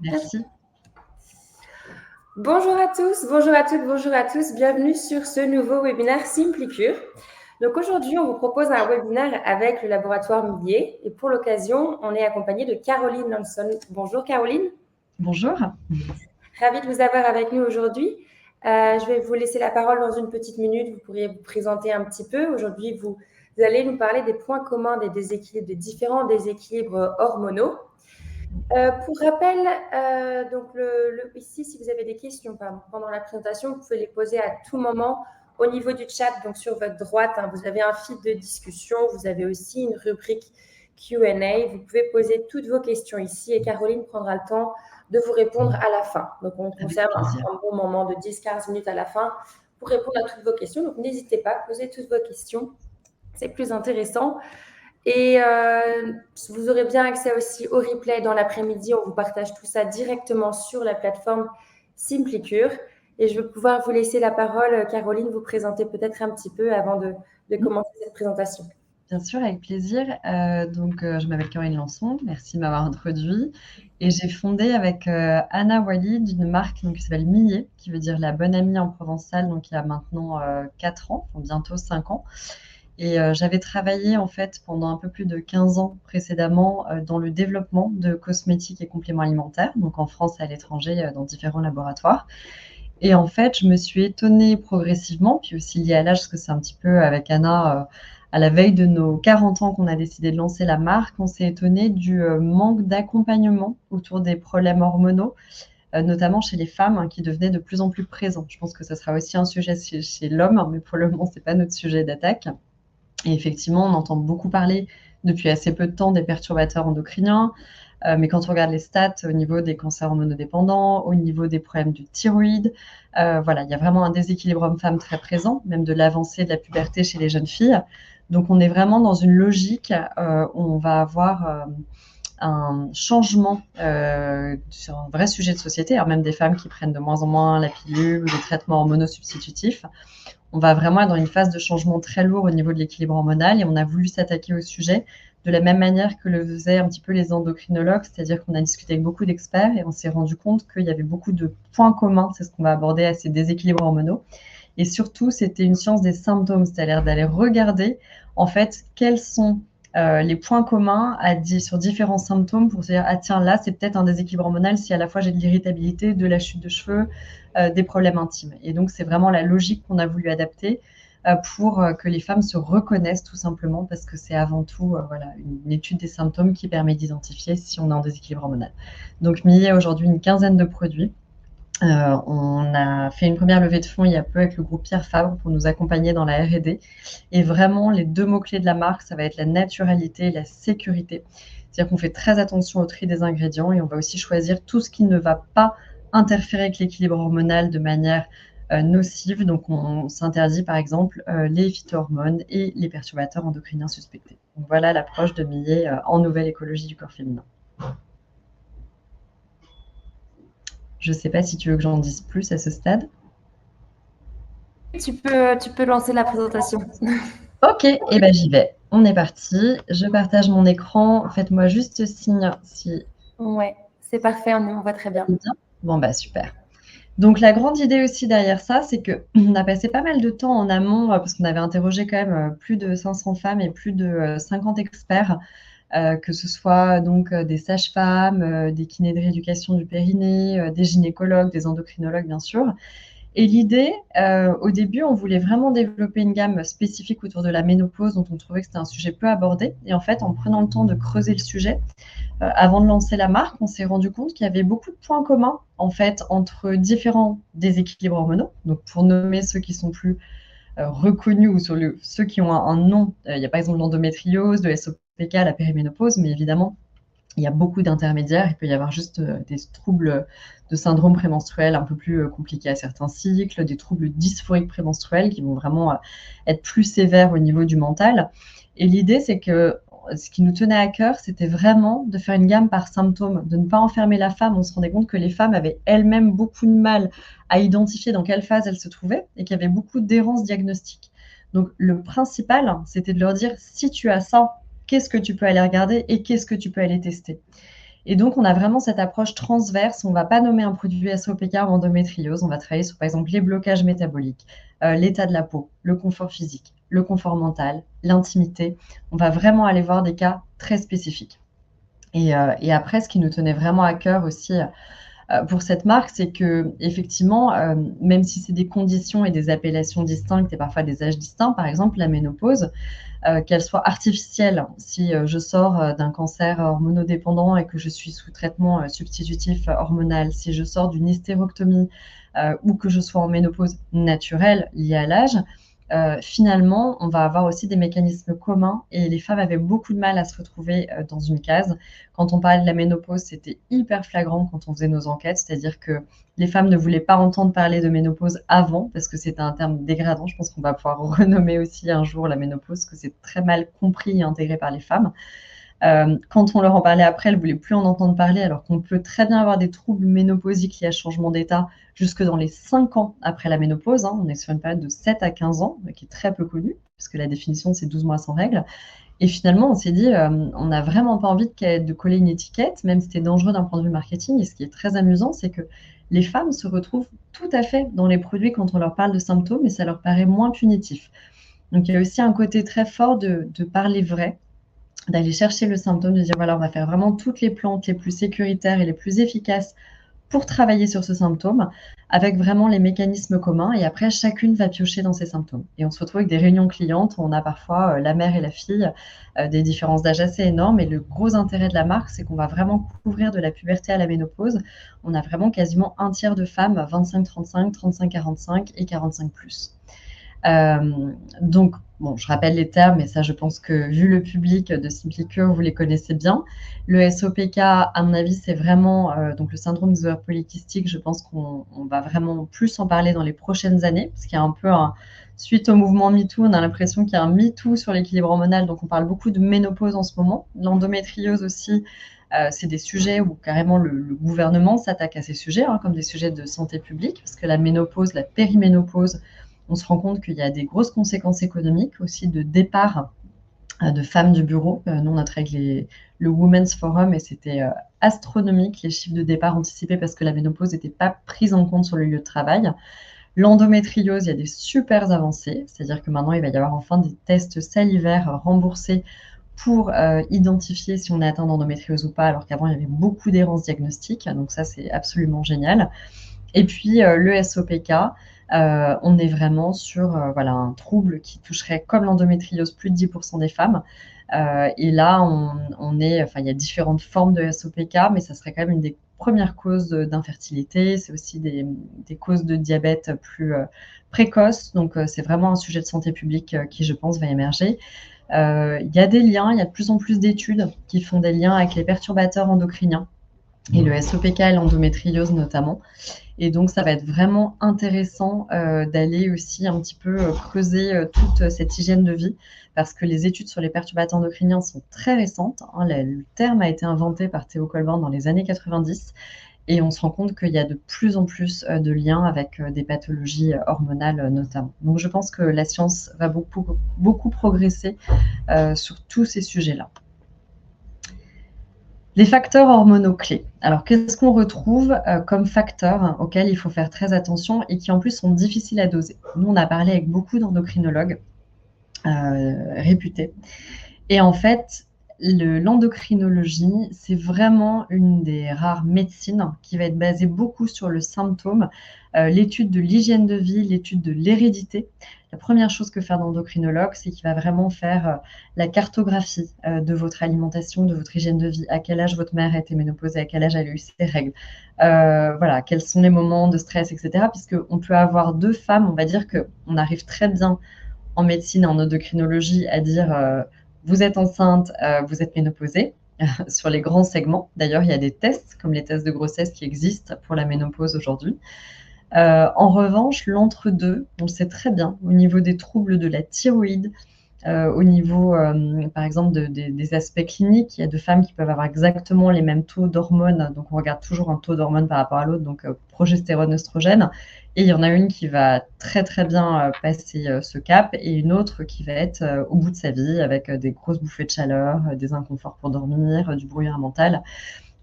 Merci. Bonjour à tous, bonjour à toutes, bonjour à tous. Bienvenue sur ce nouveau webinaire SimpliCure. Donc aujourd'hui, on vous propose un webinaire avec le laboratoire Millet. Et pour l'occasion, on est accompagné de Caroline Lanson. Bonjour Caroline. Bonjour. Ravie de vous avoir avec nous aujourd'hui. Je vais vous laisser la parole dans une petite minute. Vous pourriez vous présenter un petit peu. Aujourd'hui, vous allez nous parler des points communs des déséquilibres, des différents déséquilibres hormonaux. Pour rappel, donc ici, si vous avez des questions pendant la présentation, vous pouvez les poser à tout moment au niveau du chat, donc sur votre droite. Vous avez un fil de discussion, vous avez aussi une rubrique Q&A. Vous pouvez poser toutes vos questions ici et Caroline prendra le temps de vous répondre à la fin. Donc, on conserve un bon moment de 10-15 minutes à la fin pour répondre à toutes vos questions. Donc, n'hésitez pas, posez toutes vos questions. C'est plus intéressant. Et vous aurez bien accès aussi au replay dans l'après-midi. On vous partage tout ça directement sur la plateforme SimpliCure. Et je vais pouvoir vous laisser la parole, Caroline, vous présenter peut-être un petit peu avant de commencer cette présentation. Bien sûr, avec plaisir. Je m'appelle Caroline Lanson. Merci de m'avoir introduit. Et j'ai fondé avec Anna Walid une marque qui s'appelle Millet, qui veut dire la bonne amie en provençal, donc il y a maintenant 4 ans, bientôt 5 ans. Et j'avais travaillé en fait pendant un peu plus de 15 ans précédemment dans le développement de cosmétiques et compléments alimentaires, donc en France et à l'étranger dans différents laboratoires. Et en fait, je me suis étonnée progressivement, puis aussi liée à l'âge, parce que c'est un petit peu avec Anna, à la veille de nos 40 ans qu'on a décidé de lancer la marque, on s'est étonné du manque d'accompagnement autour des problèmes hormonaux, notamment chez les femmes qui devenaient de plus en plus présents. Je pense que ce sera aussi un sujet chez l'homme, mais pour le moment, ce n'est pas notre sujet d'attaque. Et effectivement, on entend beaucoup parler depuis assez peu de temps des perturbateurs endocriniens, mais quand on regarde les stats au niveau des cancers hormonodépendants, au niveau des problèmes de thyroïde, voilà, il y a vraiment un déséquilibre homme-femme très présent, même de l'avancée de la puberté chez les jeunes filles. Donc on est vraiment dans une logique où on va avoir un changement sur un vrai sujet de société, alors même des femmes qui prennent de moins en moins la pilule ou des traitements hormonaux substitutifs. On va vraiment être dans une phase de changement très lourd au niveau de l'équilibre hormonal et on a voulu s'attaquer au sujet de la même manière que le faisaient un petit peu les endocrinologues, c'est-à-dire qu'on a discuté avec beaucoup d'experts et on s'est rendu compte qu'il y avait beaucoup de points communs, c'est ce qu'on va aborder à ces déséquilibres hormonaux. Et surtout, c'était une science des symptômes, c'est-à-dire d'aller regarder en fait quels sont les points communs sur différents symptômes pour se dire ah tiens là c'est peut-être un déséquilibre hormonal si à la fois j'ai de l'irritabilité, de la chute de cheveux, des problèmes intimes. Et donc c'est vraiment la logique qu'on a voulu adapter pour que les femmes se reconnaissent tout simplement parce que c'est avant tout voilà, une étude des symptômes qui permet d'identifier si on est en déséquilibre hormonal. Donc Millet a aujourd'hui une quinzaine de produits. On a fait une première levée de fonds il y a peu avec le groupe Pierre Fabre pour nous accompagner dans la R&D. Et vraiment, les deux mots-clés de la marque, ça va être la naturalité et la sécurité. C'est-à-dire qu'on fait très attention au tri des ingrédients et on va aussi choisir tout ce qui ne va pas interférer avec l'équilibre hormonal de manière nocive. Donc, on s'interdit par exemple les phytohormones et les perturbateurs endocriniens suspectés. Donc, voilà l'approche de Millet en nouvelle écologie du corps féminin. Je ne sais pas si tu veux que j'en dise plus à ce stade. Tu peux lancer la présentation. Ok, et ben j'y vais. On est parti. Je partage mon écran. Faites-moi juste signe si. Ouais, c'est parfait, on voit très bien. Bon bah super. Donc la grande idée aussi derrière ça, c'est qu'on a passé pas mal de temps en amont parce qu'on avait interrogé quand même plus de 500 femmes et plus de 50 experts, que ce soit donc des sages-femmes, des kinés de rééducation du périnée, des gynécologues, des endocrinologues bien sûr. Et l'idée, au début, on voulait vraiment développer une gamme spécifique autour de la ménopause dont on trouvait que c'était un sujet peu abordé. Et en fait, en prenant le temps de creuser le sujet, avant de lancer la marque, on s'est rendu compte qu'il y avait beaucoup de points communs en fait entre différents déséquilibres hormonaux. Donc, pour nommer ceux qui sont plus reconnus ou ceux qui ont un nom, il y a par exemple l'endométriose, le SOPK, la périménopause, mais évidemment, il y a beaucoup d'intermédiaires. Il peut y avoir juste des troubles de syndrome prémenstruel un peu plus compliqués à certains cycles, des troubles dysphoriques prémenstruels qui vont vraiment être plus sévères au niveau du mental. Et l'idée, c'est que ce qui nous tenait à cœur, c'était vraiment de faire une gamme par symptômes, de ne pas enfermer la femme. On se rendait compte que les femmes avaient elles-mêmes beaucoup de mal à identifier dans quelle phase elles se trouvaient et qu'il y avait beaucoup d'errance diagnostique. Donc, le principal, c'était de leur dire, si tu as ça, qu'est-ce que tu peux aller regarder et qu'est-ce que tu peux aller tester. Et donc, on a vraiment cette approche transverse. On ne va pas nommer un produit SOPK ou endométriose. On va travailler sur, par exemple, les blocages métaboliques, l'état de la peau, le confort physique, le confort mental, l'intimité. On va vraiment aller voir des cas très spécifiques. Et après, ce qui nous tenait vraiment à cœur aussi pour cette marque, c'est que effectivement, même si c'est des conditions et des appellations distinctes et parfois des âges distincts, par exemple la ménopause, qu'elle soit artificielle, si je sors d'un cancer hormonodépendant et que je suis sous traitement substitutif hormonal, si je sors d'une hystérectomie ou que je sois en ménopause naturelle liée à l'âge, finalement, on va avoir aussi des mécanismes communs et les femmes avaient beaucoup de mal à se retrouver dans une case. Quand on parlait de la ménopause, c'était hyper flagrant quand on faisait nos enquêtes, c'est-à-dire que les femmes ne voulaient pas entendre parler de ménopause avant parce que c'était un terme dégradant. Je pense qu'on va pouvoir renommer aussi un jour la ménopause parce que c'est très mal compris et intégré par les femmes. Quand on leur en parlait après, elles ne voulaient plus en entendre parler, alors qu'on peut très bien avoir des troubles ménopausiques liés à changement d'état jusque dans les 5 ans après la ménopause. On est sur une période de 7 à 15 ans, qui est très peu connue, puisque la définition, c'est 12 mois sans règles. Et finalement, on s'est dit, on n'a vraiment pas envie de coller une étiquette, même si c'était dangereux d'un point de vue marketing. Et ce qui est très amusant, c'est que les femmes se retrouvent tout à fait dans les produits quand on leur parle de symptômes et ça leur paraît moins punitif. Donc, il y a aussi un côté très fort de parler vrai, d'aller chercher le symptôme, de dire voilà, on va faire vraiment toutes les plantes les plus sécuritaires et les plus efficaces pour travailler sur ce symptôme, avec vraiment les mécanismes communs. Et après, chacune va piocher dans ses symptômes. Et on se retrouve avec des réunions clientes où on a parfois la mère et la fille, des différences d'âge assez énormes. Et le gros intérêt de la marque, c'est qu'on va vraiment couvrir de la puberté à la ménopause. On a vraiment quasiment un tiers de femmes, 25-35, 35-45 et 45+. Donc, bon, je rappelle les termes, mais ça, je pense que vu le public de Simplicure, vous les connaissez bien. Le SOPK, à mon avis, c'est vraiment donc le syndrome des ovaires polykystiques. Je pense qu'on va vraiment plus en parler dans les prochaines années, parce qu'il y a un peu suite au mouvement MeToo, on a l'impression qu'il y a un MeToo sur l'équilibre hormonal, donc on parle beaucoup de ménopause en ce moment. L'endométriose aussi, c'est des sujets où carrément le gouvernement s'attaque à ces sujets, comme des sujets de santé publique, parce que la ménopause, la périménopause, on se rend compte qu'il y a des grosses conséquences économiques aussi de départ de femmes du bureau. Nous, on a travaillé avec le Women's Forum et c'était astronomique les chiffres de départ anticipés parce que la ménopause n'était pas prise en compte sur le lieu de travail. L'endométriose, il y a des super avancées, c'est-à-dire que maintenant, il va y avoir enfin des tests salivaires remboursés pour identifier si on est atteint d'endométriose ou pas, alors qu'avant, il y avait beaucoup d'errances diagnostiques. Donc ça, c'est absolument génial. Et puis, le SOPK, on est vraiment sur un trouble qui toucherait, comme l'endométriose, plus de 10% des femmes. Et là, il y a différentes formes de SOPK, mais ça serait quand même une des premières causes d'infertilité. C'est aussi des causes de diabète plus précoces. Donc, c'est vraiment un sujet de santé publique qui, je pense, va émerger. Il y a des liens, il y a de plus en plus d'études qui font des liens avec les perturbateurs endocriniens et le SOPK et l'endométriose notamment. Et donc, ça va être vraiment intéressant d'aller aussi un petit peu creuser toute cette hygiène de vie parce que les études sur les perturbateurs endocriniens sont très récentes. Le terme a été inventé par Theo Colborn dans les années 90 et on se rend compte qu'il y a de plus en plus de liens avec des pathologies hormonales notamment. Donc, je pense que la science va beaucoup, beaucoup progresser sur tous ces sujets-là. Les facteurs hormonaux clés. Alors, qu'est-ce qu'on retrouve comme facteurs auxquels il faut faire très attention et qui en plus sont difficiles à doser? Nous, on a parlé avec beaucoup d'endocrinologues réputés. Et en fait, l'endocrinologie, c'est vraiment une des rares médecines qui va être basée beaucoup sur le symptôme, l'étude de l'hygiène de vie, l'étude de l'hérédité. La première chose que fait un endocrinologue, c'est qu'il va vraiment faire la cartographie de votre alimentation, de votre hygiène de vie, à quel âge votre mère a été ménopausée, à quel âge elle a eu ses règles, quels sont les moments de stress, etc. Puisqu'on peut avoir deux femmes, on va dire qu'on arrive très bien en médecine et en endocrinologie à dire vous êtes enceinte, vous êtes ménopausée sur les grands segments. D'ailleurs, il y a des tests comme les tests de grossesse qui existent pour la ménopause aujourd'hui. En revanche, l'entre-deux, on le sait très bien, au niveau des troubles de la thyroïde, au niveau, par exemple, des aspects cliniques, il y a deux femmes qui peuvent avoir exactement les mêmes taux d'hormones. Donc, on regarde toujours un taux d'hormones par rapport à l'autre, donc progestérone, oestrogène. Et il y en a une qui va très, très bien passer ce cap et une autre qui va être au bout de sa vie avec des grosses bouffées de chaleur, des inconforts pour dormir, du brouillard mental.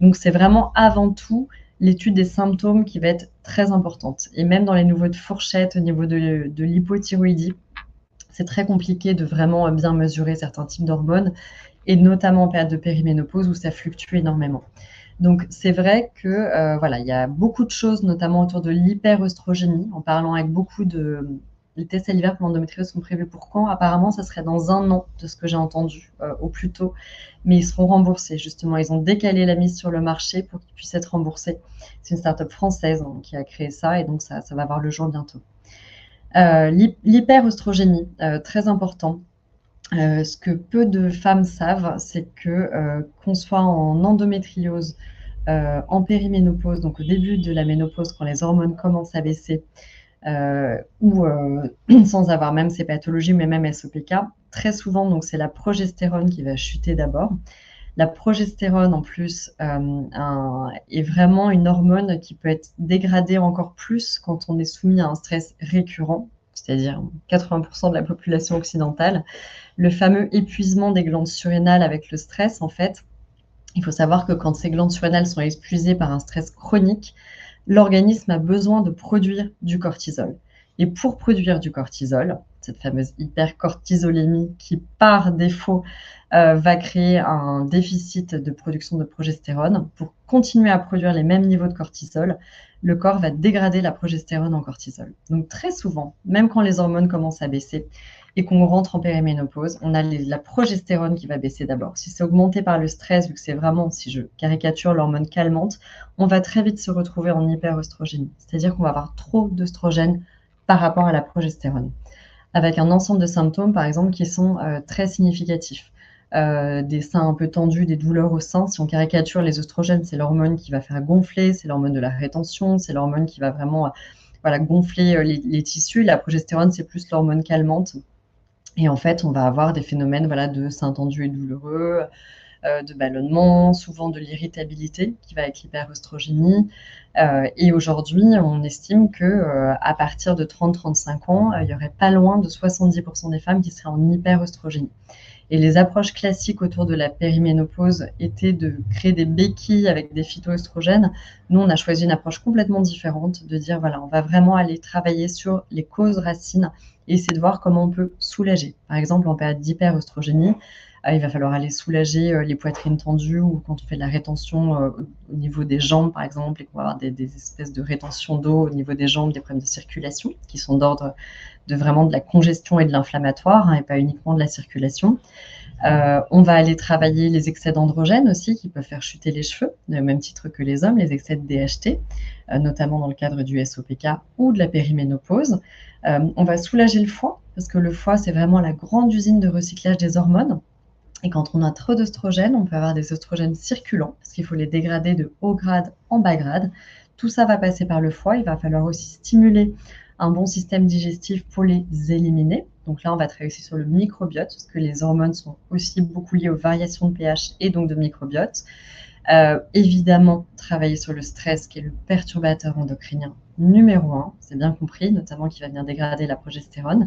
Donc c'est vraiment avant tout l'étude des symptômes qui va être très importante. Et même dans les niveaux de fourchette, au niveau de l'hypothyroïdie, c'est très compliqué de vraiment bien mesurer certains types d'hormones, et notamment en période de périménopause où ça fluctue énormément. Donc c'est vrai que voilà, il y a beaucoup de choses, notamment autour de l'hyperœstrogénie, en parlant avec beaucoup de... Les tests salivaires pour l'endométriose sont prévus pour quand? Apparemment, ça serait dans 1 an, de ce que j'ai entendu, au plus tôt. Mais ils seront remboursés, justement. Ils ont décalé la mise sur le marché pour qu'ils puissent être remboursés. C'est une start-up française qui a créé ça, et donc ça va voir le jour bientôt. L'hyperœstrogénie, très important. Ce que peu de femmes savent, c'est que qu'on soit en endométriose, en périménopause, donc au début de la ménopause, quand les hormones commencent à baisser, ou sans avoir même ces pathologies, mais même SOPK, très souvent, donc c'est la progestérone qui va chuter d'abord. La progestérone, en plus, est vraiment une hormone qui peut être dégradée encore plus quand on est soumis à un stress récurrent, c'est-à-dire 80% de la population occidentale. Le fameux épuisement des glandes surrénales avec le stress, en fait, il faut savoir que quand ces glandes surrénales sont épuisées par un stress chronique, l'organisme a besoin de produire du cortisol. Et pour produire du cortisol, cette fameuse hypercortisolémie qui, par défaut, va créer un déficit de production de progestérone, pour continuer à produire les mêmes niveaux de cortisol, le corps va dégrader la progestérone en cortisol. Donc très souvent, même quand les hormones commencent à baisser et qu'on rentre en périménopause, on a la progestérone qui va baisser d'abord. Si c'est augmenté par le stress, vu que c'est vraiment, si je caricature, l'hormone calmante, on va très vite se retrouver en hyperœstrogénie. C'est-à-dire qu'on va avoir trop d'œstrogène par rapport à la progestérone, avec un ensemble de symptômes, par exemple, qui sont très significatifs. Des seins un peu tendus, des douleurs au sein. Si on caricature, les œstrogènes, c'est l'hormone qui va faire gonfler, c'est l'hormone de la rétention, c'est l'hormone qui va vraiment gonfler les tissus. La progestérone, c'est plus l'hormone calmante. Et en fait, on va avoir des phénomènes de seins tendus et douloureux, de ballonnement, souvent de l'irritabilité qui va avec l'hyperœstrogénie. Et aujourd'hui, on estime qu'à partir de 30-35 ans, il y aurait pas loin de 70% des femmes qui seraient en hyperœstrogénie. Et les approches classiques autour de la périménopause étaient de créer des béquilles avec des phytoœstrogènes. Nous, on a choisi une approche complètement différente, de dire on va vraiment aller travailler sur les causes racines et essayer de voir comment on peut soulager. Par exemple, en période d'hyperœstrogénie, il va falloir aller soulager les poitrines tendues, ou quand on fait de la rétention au niveau des jambes, par exemple, et qu'on va avoir des espèces de rétention d'eau au niveau des jambes, des problèmes de circulation qui sont d'ordre de vraiment de la congestion et de l'inflammatoire, et pas uniquement de la circulation. On va aller travailler les excès d'androgènes aussi, qui peuvent faire chuter les cheveux, au même titre que les hommes, les excès de DHT, notamment dans le cadre du SOPK ou de la périménopause. On va soulager le foie, parce que le foie, c'est vraiment la grande usine de recyclage des hormones. Et quand on a trop d'œstrogènes, on peut avoir des œstrogènes circulants, parce qu'il faut les dégrader de haut grade en bas grade. Tout ça va passer par le foie. Il va falloir aussi stimuler un bon système digestif pour les éliminer. Donc là, on va travailler aussi sur le microbiote, parce que les hormones sont aussi beaucoup liées aux variations de pH et donc de microbiote. Évidemment, travailler sur le stress, qui est le perturbateur endocrinien numéro 1, c'est bien compris, notamment qui va venir dégrader la progestérone.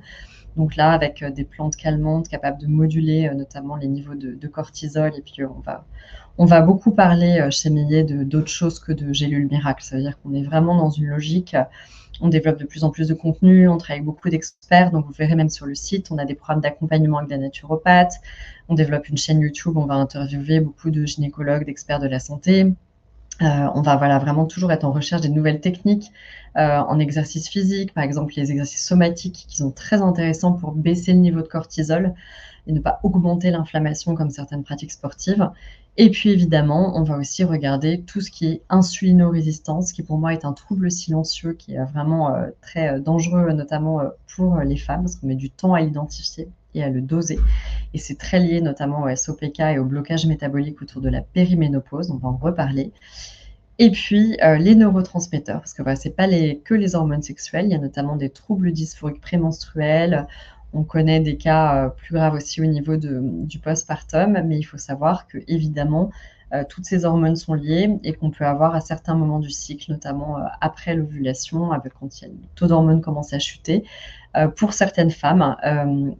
Donc là, avec des plantes calmantes capables de moduler notamment les niveaux de cortisol. Et puis on va beaucoup parler chez Millet d'autres choses que de gélules miracles. Ça veut dire qu'on est vraiment dans une logique. On développe de plus en plus de contenu, on travaille avec beaucoup d'experts. Donc vous verrez même sur le site, on a des programmes d'accompagnement avec des naturopathes. On développe une chaîne YouTube, on va interviewer beaucoup de gynécologues, d'experts de la santé. On va vraiment toujours être en recherche des nouvelles techniques en exercice physique, par exemple les exercices somatiques qui sont très intéressants pour baisser le niveau de cortisol et ne pas augmenter l'inflammation comme certaines pratiques sportives. Et puis évidemment, on va aussi regarder tout ce qui est insulino-résistance, qui pour moi est un trouble silencieux qui est vraiment très dangereux, notamment pour les femmes, parce qu'on met du temps à l'identifier et à le doser. Et c'est très lié notamment au SOPK et au blocage métabolique autour de la périménopause, on va en reparler. Et puis les neurotransmetteurs, parce que c'est pas que les hormones sexuelles, il y a notamment des troubles dysphoriques prémenstruels. On connaît des cas plus graves aussi au niveau du postpartum, mais il faut savoir que évidemment toutes ces hormones sont liées, et qu'on peut avoir à certains moments du cycle, notamment après l'ovulation, quand le taux d'hormones commence à chuter. Pour certaines femmes,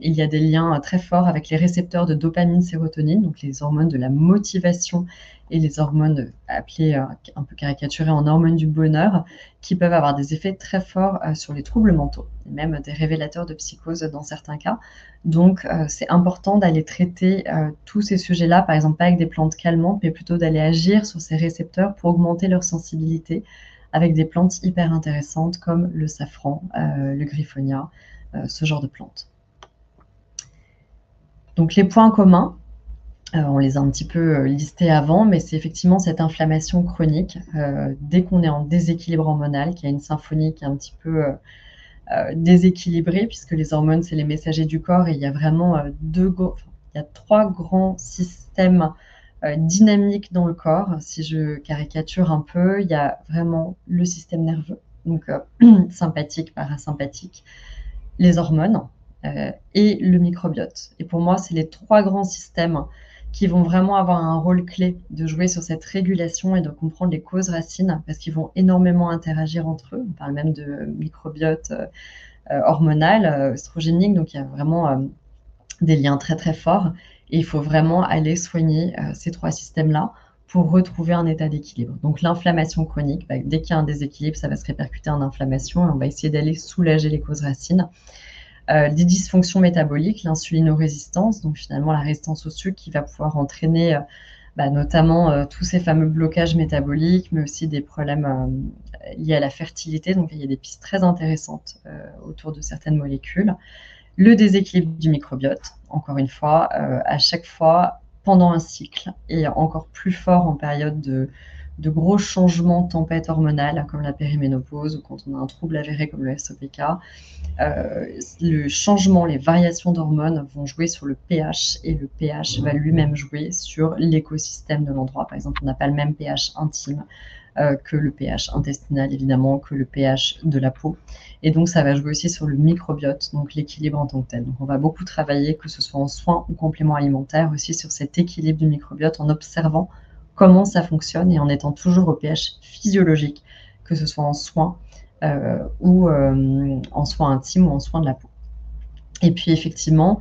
il y a des liens très forts avec les récepteurs de dopamine, sérotonine, donc les hormones de la motivation et les hormones appelées un peu caricaturées en hormones du bonheur, qui peuvent avoir des effets très forts sur les troubles mentaux, et même des révélateurs de psychose dans certains cas. Donc, c'est important d'aller traiter tous ces sujets-là, par exemple pas avec des plantes calmantes, mais plutôt d'aller agir sur ces récepteurs pour augmenter leur sensibilité avec des plantes hyper intéressantes comme le safran, le griffonia, ce genre de plantes. Donc les points communs, on les a un petit peu listés avant, mais c'est effectivement cette inflammation chronique. Dès qu'on est en déséquilibre hormonal, qu'il y a une symphonie qui est un petit peu déséquilibrée, puisque les hormones, c'est les messagers du corps, et il y a vraiment trois grands systèmes dynamiques dans le corps. Si je caricature un peu, il y a vraiment le système nerveux, donc sympathique, parasympathique, les hormones et le microbiote. Et pour moi, c'est les trois grands systèmes qui vont vraiment avoir un rôle clé de jouer sur cette régulation et de comprendre les causes racines, parce qu'ils vont énormément interagir entre eux. On parle même de microbiote hormonal, œstrogénique, donc il y a vraiment des liens très très forts, et il faut vraiment aller soigner ces trois systèmes-là pour retrouver un état d'équilibre. Donc l'inflammation chronique, dès qu'il y a un déséquilibre, ça va se répercuter en inflammation, et on va essayer d'aller soulager les causes racines. Les dysfonctions métaboliques, l'insulinorésistance, donc finalement la résistance au sucre qui va pouvoir entraîner notamment tous ces fameux blocages métaboliques, mais aussi des problèmes liés à la fertilité. Donc il y a des pistes très intéressantes autour de certaines molécules. Le déséquilibre du microbiote, encore une fois, à chaque fois pendant un cycle, et encore plus fort en période de gros changements, tempêtes hormonales comme la périménopause, ou quand on a un trouble avéré comme le SOPK. Le changement, les variations d'hormones vont jouer sur le pH, et le pH va lui-même jouer sur l'écosystème de l'endroit. Par exemple, on n'a pas le même pH intime que le pH intestinal, évidemment, que le pH de la peau. Et donc, ça va jouer aussi sur le microbiote, donc l'équilibre en tant que tel. Donc, on va beaucoup travailler, que ce soit en soins ou compléments alimentaires, aussi sur cet équilibre du microbiote, en observant comment ça fonctionne et en étant toujours au pH physiologique, que ce soit en soins ou en soins intimes ou en soins de la peau. Et puis effectivement,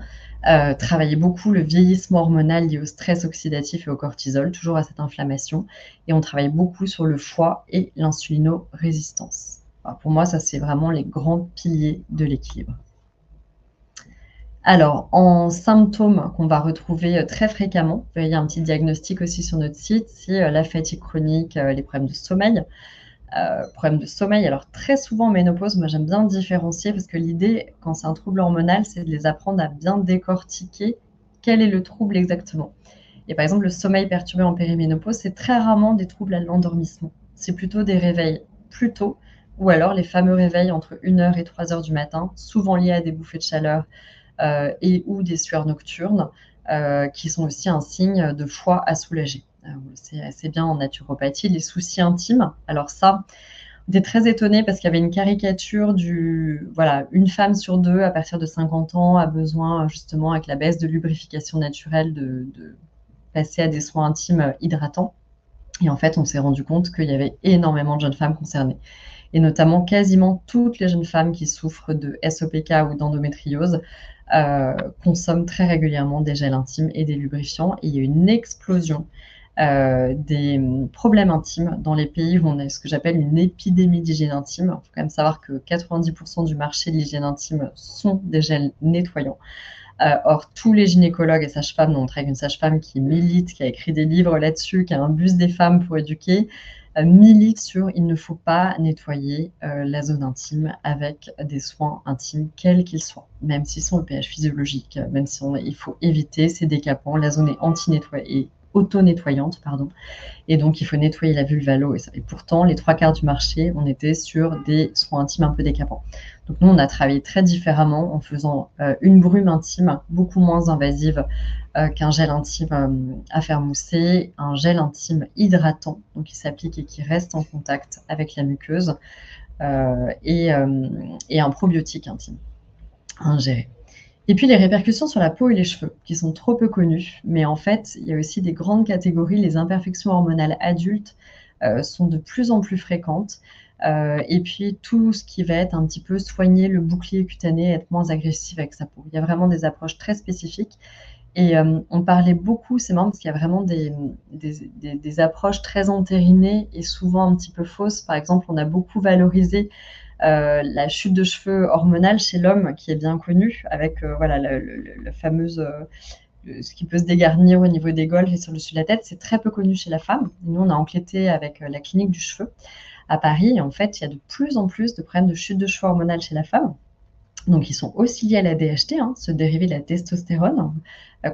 travailler beaucoup le vieillissement hormonal lié au stress oxydatif et au cortisol, toujours à cette inflammation. Et on travaille beaucoup sur le foie et l'insulinorésistance. Alors pour moi, ça, c'est vraiment les grands piliers de l'équilibre. Alors, en symptômes qu'on va retrouver très fréquemment, il y a un petit diagnostic aussi sur notre site, c'est la fatigue chronique, les problèmes de sommeil. Alors très souvent en ménopause, moi j'aime bien différencier, parce que l'idée, quand c'est un trouble hormonal, c'est de les apprendre à bien décortiquer quel est le trouble exactement. Et par exemple, le sommeil perturbé en périménopause, c'est très rarement des troubles à l'endormissement. C'est plutôt des réveils plus tôt, ou alors les fameux réveils entre 1h et 3h du matin, souvent liés à des bouffées de chaleur et ou des sueurs nocturnes, qui sont aussi un signe de foie à soulager. C'est assez bien en naturopathie, les soucis intimes. Alors ça, on était très étonnés parce qu'il y avait une caricature une femme sur deux à partir de 50 ans a besoin, justement, avec la baisse de lubrification naturelle, de passer à des soins intimes hydratants. Et en fait, on s'est rendu compte qu'il y avait énormément de jeunes femmes concernées. Et notamment quasiment toutes les jeunes femmes qui souffrent de SOPK ou d'endométriose consomment très régulièrement des gels intimes et des lubrifiants. Et il y a une explosion des problèmes intimes dans les pays où on a ce que j'appelle une épidémie d'hygiène intime. Il faut quand même savoir que 90% du marché de l'hygiène intime sont des gels nettoyants. Or, tous les gynécologues et sages-femmes, on travaille avec une sage-femme qui milite, qui a écrit des livres là-dessus, qui a un bus des femmes pour éduquer, milite sur il ne faut pas nettoyer la zone intime avec des soins intimes, quels qu'ils soient, même s'ils sont au pH physiologique, même si il faut éviter, c'est décapant, la zone est anti-nettoyée, auto-nettoyante, pardon. Et donc, il faut nettoyer la vulvalo. Et pourtant, les 3/4 du marché, on était sur des soins intimes un peu décapants. Donc, nous, on a travaillé très différemment en faisant une brume intime beaucoup moins invasive qu'un gel intime à faire mousser, un gel intime hydratant, donc qui s'applique et qui reste en contact avec la muqueuse, et un probiotique intime ingéré. Et puis les répercussions sur la peau et les cheveux, qui sont trop peu connues. Mais en fait, il y a aussi des grandes catégories. Les imperfections hormonales adultes sont de plus en plus fréquentes. Et puis tout ce qui va être un petit peu soigner le bouclier cutané, être moins agressif avec sa peau. Il y a vraiment des approches très spécifiques. Et on parlait beaucoup, c'est marrant parce qu'il y a vraiment des approches très entérinées et souvent un petit peu fausses. Par exemple, on a beaucoup valorisé la chute de cheveux hormonale chez l'homme, qui est bien connue, avec voilà, la fameuse ce qui peut se dégarnir au niveau des golfes et sur le dessus de la tête. C'est très peu connu chez la femme. Nous, on a enquêté avec la clinique du cheveu à Paris. Et en fait, il y a de plus en plus de problèmes de chute de cheveux hormonale chez la femme. Donc, ils sont aussi liés à la DHT, ce dérivé de la testostérone,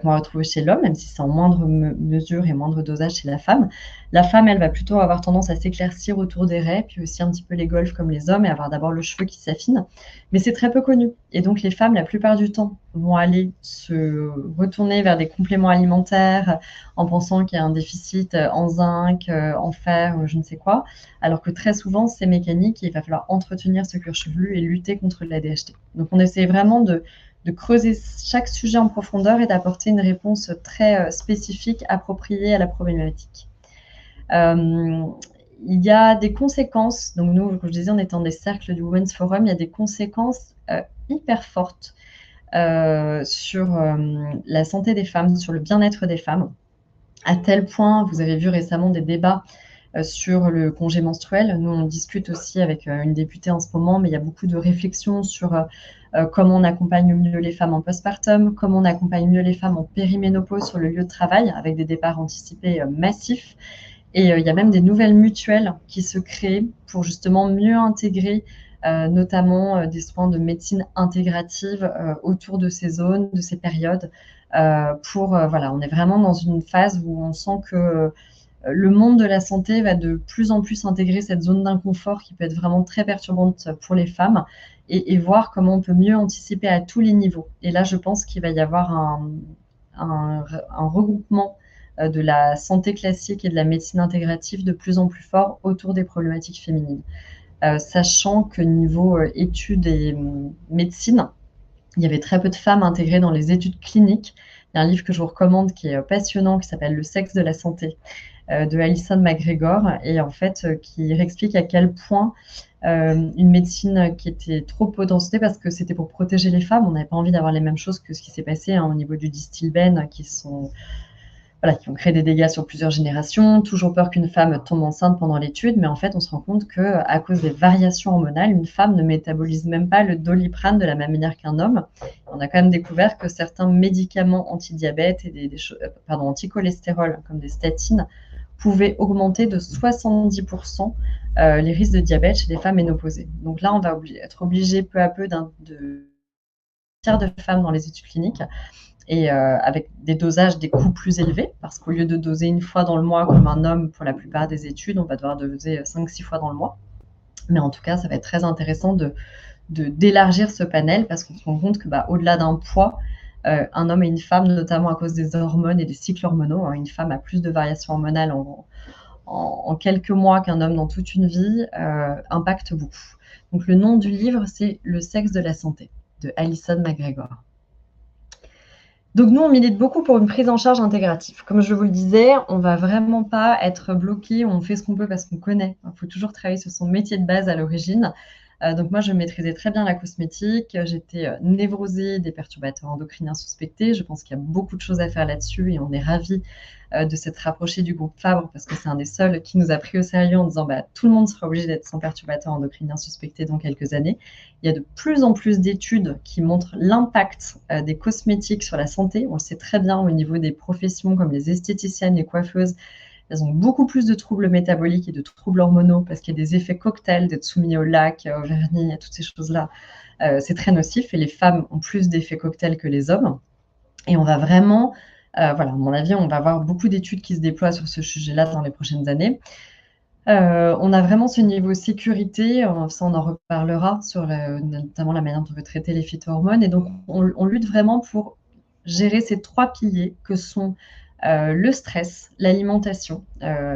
qu'on va retrouver chez l'homme, même si c'est en moindre mesure et moindre dosage chez la femme. La femme, elle va plutôt avoir tendance à s'éclaircir autour des raies, puis aussi un petit peu les golfs comme les hommes, et avoir d'abord le cheveu qui s'affine. Mais c'est très peu connu. Et donc, les femmes, la plupart du temps, vont aller se retourner vers des compléments alimentaires en pensant qu'il y a un déficit en zinc, en fer, je ne sais quoi, alors que très souvent, c'est mécanique et il va falloir entretenir ce cuir chevelu et lutter contre la DHT. Donc, on essaie vraiment de creuser chaque sujet en profondeur et d'apporter une réponse très spécifique, appropriée à la problématique. Il y a des conséquences, donc nous, comme je disais, en étant des cercles du Women's Forum, il y a des conséquences hyper fortes sur la santé des femmes, sur le bien-être des femmes, à tel point, vous avez vu récemment des débats sur le congé menstruel. Nous, on discute aussi avec une députée en ce moment, mais il y a beaucoup de réflexions sur comment on accompagne mieux les femmes en postpartum, comment on accompagne mieux les femmes en périménopause sur le lieu de travail, avec des départs anticipés massifs. Et il y a même des nouvelles mutuelles qui se créent pour justement mieux intégrer notamment des soins de médecine intégrative autour de ces zones, de ces périodes. Voilà, on est vraiment dans une phase où on sent que le monde de la santé va de plus en plus intégrer cette zone d'inconfort qui peut être vraiment très perturbante pour les femmes et voir comment on peut mieux anticiper à tous les niveaux. Et là, je pense qu'il va y avoir un regroupement de la santé classique et de la médecine intégrative de plus en plus fort autour des problématiques féminines. Sachant que niveau études et médecine, il y avait très peu de femmes intégrées dans les études cliniques. Il y a un livre que je vous recommande qui est passionnant, qui s'appelle « Le sexe de la santé » de Alison McGregor, et en fait qui explique à quel point une médecine qui était trop potentielle, parce que c'était pour protéger les femmes, on n'avait pas envie d'avoir les mêmes choses que ce qui s'est passé au niveau du Distilbène, qui ont créé des dégâts sur plusieurs générations, toujours peur qu'une femme tombe enceinte pendant l'étude, mais en fait, on se rend compte qu'à cause des variations hormonales, une femme ne métabolise même pas le Doliprane de la même manière qu'un homme. On a quand même découvert que certains médicaments anti-diabète et anti-cholestérol, comme des statines, pouvaient augmenter de 70% les risques de diabète chez les femmes ménopausées. Donc là, on va être obligé peu à peu de tiers de femmes dans les études cliniques, et avec des dosages, des coûts plus élevés, parce qu'au lieu de doser une fois dans le mois comme un homme pour la plupart des études, on va devoir doser 5-6 fois dans le mois. Mais en tout cas, ça va être très intéressant d'élargir ce panel, parce qu'on se rend compte que au-delà d'un poids, un homme et une femme, notamment à cause des hormones et des cycles hormonaux, une femme a plus de variations hormonales en quelques mois qu'un homme dans toute une vie, impacte beaucoup. Donc le nom du livre, c'est « Le sexe de la santé » de Alison McGregor. Donc nous, on milite beaucoup pour une prise en charge intégrative. Comme je vous le disais, on ne va vraiment pas être bloqué, on fait ce qu'on peut parce qu'on connaît. Il faut toujours travailler sur son métier de base à l'origine. Donc moi, je maîtrisais très bien la cosmétique, j'étais névrosée des perturbateurs endocriniens suspectés. Je pense qu'il y a beaucoup de choses à faire là-dessus et on est ravis de s'être rapproché du groupe Fabre, parce que c'est un des seuls qui nous a pris au sérieux en disant tout le monde sera obligé d'être sans perturbateurs endocriniens suspectés dans quelques années. Il y a de plus en plus d'études qui montrent l'impact des cosmétiques sur la santé. On le sait très bien au niveau des professions comme les esthéticiennes, les coiffeuses. Elles ont beaucoup plus de troubles métaboliques et de troubles hormonaux parce qu'il y a des effets cocktails, d'être soumis au lac, au vernis, à toutes ces choses-là. C'est très nocif et les femmes ont plus d'effets cocktails que les hommes. Et on va vraiment, à mon avis, on va avoir beaucoup d'études qui se déploient sur ce sujet-là dans les prochaines années. On a vraiment ce niveau sécurité, ça on en reparlera, sur notamment la manière dont on veut traiter les phytohormones. Et donc, on lutte vraiment pour gérer ces 3 piliers que sont le stress, l'alimentation.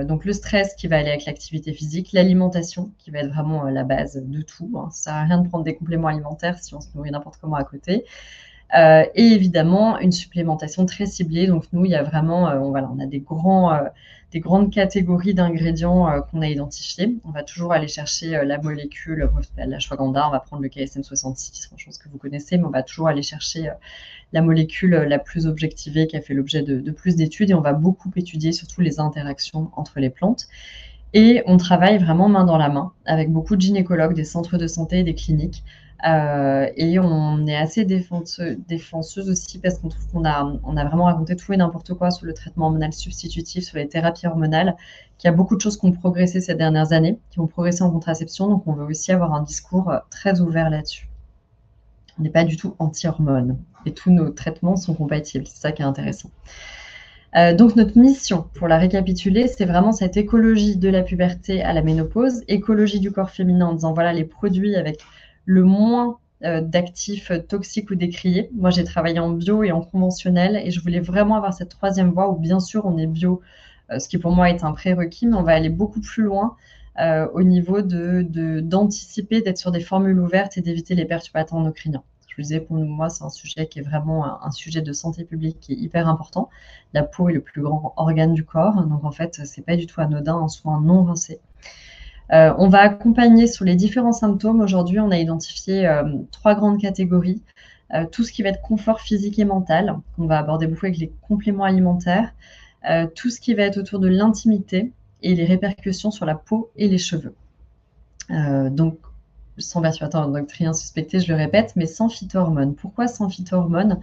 Donc le stress qui va aller avec l'activité physique, l'alimentation qui va être vraiment la base de tout. Ça ne sert à rien de prendre des compléments alimentaires si on se nourrit n'importe comment à côté. Et évidemment, une supplémentation très ciblée. Donc nous, il y a vraiment, on a des des grandes catégories d'ingrédients qu'on a identifiées. On va toujours aller chercher la molécule, l'ashwagandha, on va prendre le KSM-66, je pense que vous connaissez, mais on va toujours aller chercher la molécule la plus objectivée qui a fait l'objet de plus d'études, et on va beaucoup étudier surtout les interactions entre les plantes. Et on travaille vraiment main dans la main avec beaucoup de gynécologues, des centres de santé, des cliniques. Et on est assez défenseuse aussi parce qu'on trouve qu'on a vraiment raconté tout et n'importe quoi sur le traitement hormonal substitutif, sur les thérapies hormonales, qu'il y a beaucoup de choses qui ont progressé ces dernières années, qui ont progressé en contraception. Donc, on veut aussi avoir un discours très ouvert là-dessus. On n'est pas du tout anti-hormones et tous nos traitements sont compatibles. C'est ça qui est intéressant. Donc notre mission, pour la récapituler, c'est vraiment cette écologie de la puberté à la ménopause, écologie du corps féminin en disant voilà les produits avec le moins d'actifs toxiques ou décriés. Moi, j'ai travaillé en bio et en conventionnel et je voulais vraiment avoir cette troisième voie où bien sûr on est bio, ce qui pour moi est un prérequis, mais on va aller beaucoup plus loin au niveau d'anticiper, d'être sur des formules ouvertes et d'éviter les perturbateurs endocriniens. Je vous disais, pour moi, c'est un sujet qui est vraiment un sujet de santé publique qui est hyper important. La peau est le plus grand organe du corps, donc en fait, c'est pas du tout anodin, un soin non rincé. On va accompagner sur les différents symptômes. Aujourd'hui, on a identifié 3 grandes catégories. Tout ce qui va être confort physique et mental, qu'on va aborder beaucoup avec les compléments alimentaires. Tout ce qui va être autour de l'intimité et les répercussions sur la peau et les cheveux. Donc, sans perturbateur endocrinien suspecté, je le répète, mais sans phytohormones. Pourquoi sans phytohormones?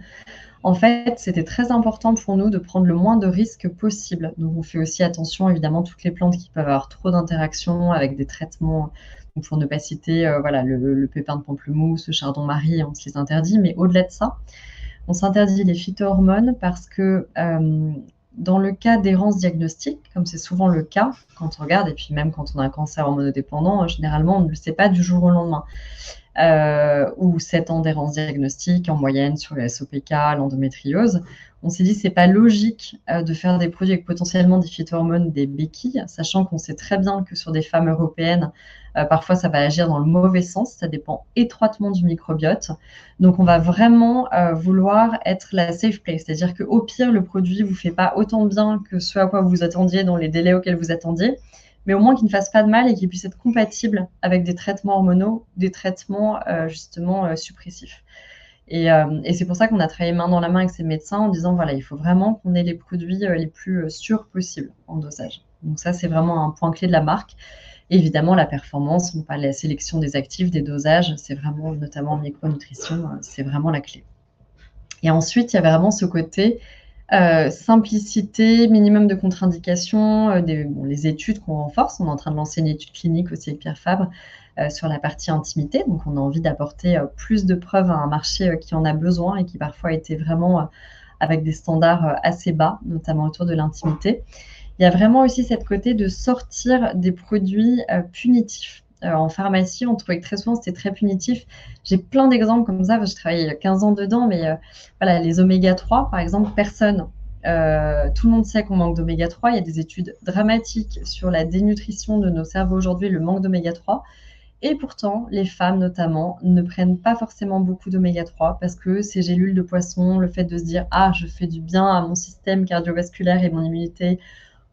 En fait, c'était très important pour nous de prendre le moins de risques possible. Donc, on fait aussi attention, évidemment, à toutes les plantes qui peuvent avoir trop d'interactions avec des traitements. Donc, pour ne pas citer le pépin de pamplemousse, le chardon-marie, on se les interdit. Mais au-delà de ça, on s'interdit les phytohormones parce que dans le cas d'errance diagnostique, comme c'est souvent le cas quand on regarde, et puis même quand on a un cancer hormonodépendant, généralement on ne le sait pas du jour au lendemain, ou 7 ans d'errance diagnostique en moyenne sur le SOPK, l'endométriose, on s'est dit c'est pas logique de faire des produits avec potentiellement des phytohormones, des béquilles, sachant qu'on sait très bien que sur des femmes européennes, parfois ça va agir dans le mauvais sens, ça dépend étroitement du microbiote. Donc on va vraiment vouloir être la safe place, c'est-à-dire qu'au pire le produit ne vous fait pas autant bien que ce à quoi vous attendiez dans les délais auxquels vous attendiez, mais au moins qu'il ne fasse pas de mal et qu'il puisse être compatible avec des traitements hormonaux, des traitements suppressifs. Et c'est pour ça qu'on a travaillé main dans la main avec ces médecins en disant voilà, il faut vraiment qu'on ait les produits les plus sûrs possibles en dosage. Donc ça, c'est vraiment un point clé de la marque. Et évidemment, la performance, on parle de la sélection des actifs, des dosages, c'est vraiment, notamment en micronutrition, c'est vraiment la clé. Et ensuite, il y avait vraiment ce côté simplicité, minimum de contre-indications, les études qu'on renforce. On est en train de lancer une étude clinique aussi avec Pierre Fabre sur la partie intimité. Donc, on a envie d'apporter plus de preuves à un marché qui en a besoin et qui parfois était vraiment avec des standards assez bas, notamment autour de l'intimité. Il y a vraiment aussi cette côté de sortir des produits punitifs. En pharmacie, on trouvait que très souvent, c'était très punitif. J'ai plein d'exemples comme ça. Je travaillé 15 ans dedans, mais voilà, les oméga 3, par exemple, personne. Tout le monde sait qu'on manque d'oméga 3. Il y a des études dramatiques sur la dénutrition de nos cerveaux aujourd'hui, le manque d'oméga 3. Et pourtant, les femmes notamment ne prennent pas forcément beaucoup d'oméga 3 parce que ces gélules de poisson, le fait de se dire « Ah, je fais du bien à mon système cardiovasculaire et mon immunité »,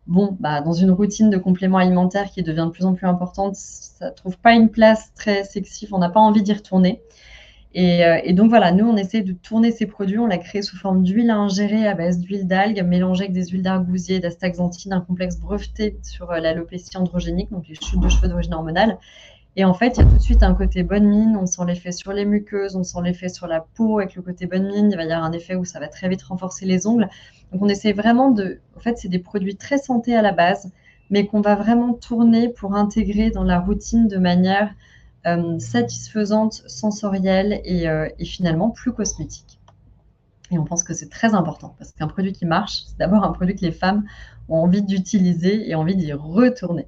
bon, dans une routine de compléments alimentaires qui devient de plus en plus importante, ça ne trouve pas une place très sexy, on n'a pas envie d'y retourner. Et donc voilà, nous, on essaie de tourner ces produits, on l'a créé sous forme d'huile à ingérer à base d'huile d'algues, mélangée avec des huiles d'argousier, d'astaxanthine, un complexe breveté sur l'alopécie androgénique, donc les chutes de cheveux d'origine hormonale. Et en fait, il y a tout de suite un côté bonne mine, on sent l'effet sur les muqueuses, on sent l'effet sur la peau avec le côté bonne mine, il va y avoir un effet où ça va très vite renforcer les ongles. Donc on essaie vraiment en fait, c'est des produits très santé à la base, mais qu'on va vraiment tourner pour intégrer dans la routine de manière satisfaisante, sensorielle et finalement plus cosmétique. Et on pense que c'est très important parce qu'un produit qui marche, c'est d'abord un produit que les femmes ont envie d'utiliser et envie d'y retourner.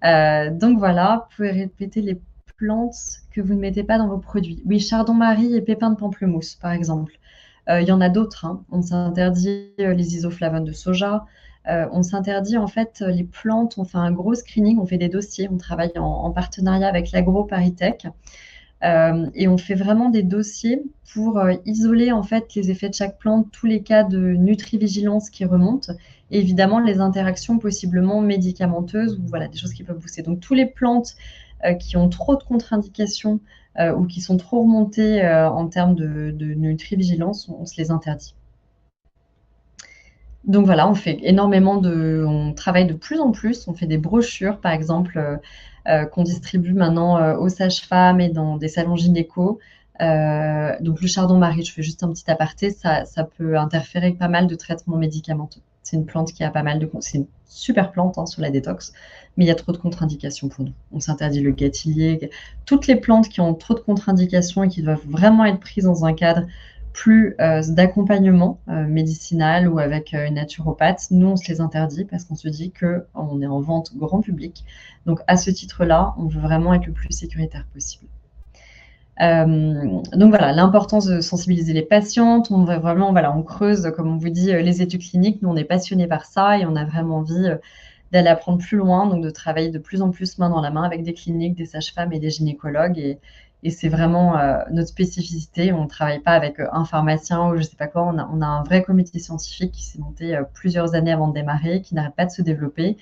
Donc voilà, vous pouvez répéter les plantes que vous ne mettez pas dans vos produits. Oui, chardon-marie et pépins de pamplemousse, par exemple. Il y en a d'autres. On s'interdit les isoflavones de soja. On s'interdit en fait les plantes. On fait un gros screening, on fait des dossiers. On travaille en partenariat avec l'AgroParisTech Et on fait vraiment des dossiers pour isoler en fait les effets de chaque plante, tous les cas de nutrivigilance qui remontent, et évidemment les interactions possiblement médicamenteuses ou voilà, des choses qui peuvent booster. Donc tous les plantes qui ont trop de contre-indications ou qui sont trop remontées en termes de nutrivigilance, on se les interdit. Donc voilà, on fait énormément on travaille de plus en plus, on fait des brochures par exemple qu'on distribue maintenant aux sages-femmes et dans des salons gynéco. Donc le chardon-marie, je fais juste un petit aparté, ça peut interférer avec pas mal de traitements médicamenteux. C'est une plante qui a pas mal de... C'est une super plante sur la détox, mais il y a trop de contre-indications pour nous. On s'interdit le gâtillier. Toutes les plantes qui ont trop de contre-indications et qui doivent vraiment être prises dans un cadre plus d'accompagnement médicinal ou avec une naturopathe, nous on se les interdit parce qu'on se dit qu'on est en vente grand public. Donc à ce titre-là, on veut vraiment être le plus sécuritaire possible. Donc voilà, l'importance de sensibiliser les patientes. On va vraiment, voilà, on creuse, comme on vous dit, les études cliniques. Nous, on est passionnés par ça et on a vraiment envie d'aller apprendre plus loin, donc de travailler de plus en plus main dans la main avec des cliniques, des sages-femmes et des gynécologues. Et c'est vraiment notre spécificité. On ne travaille pas avec un pharmacien ou je ne sais pas quoi. On a un vrai comité scientifique qui s'est monté plusieurs années avant de démarrer, qui n'arrête pas de se développer.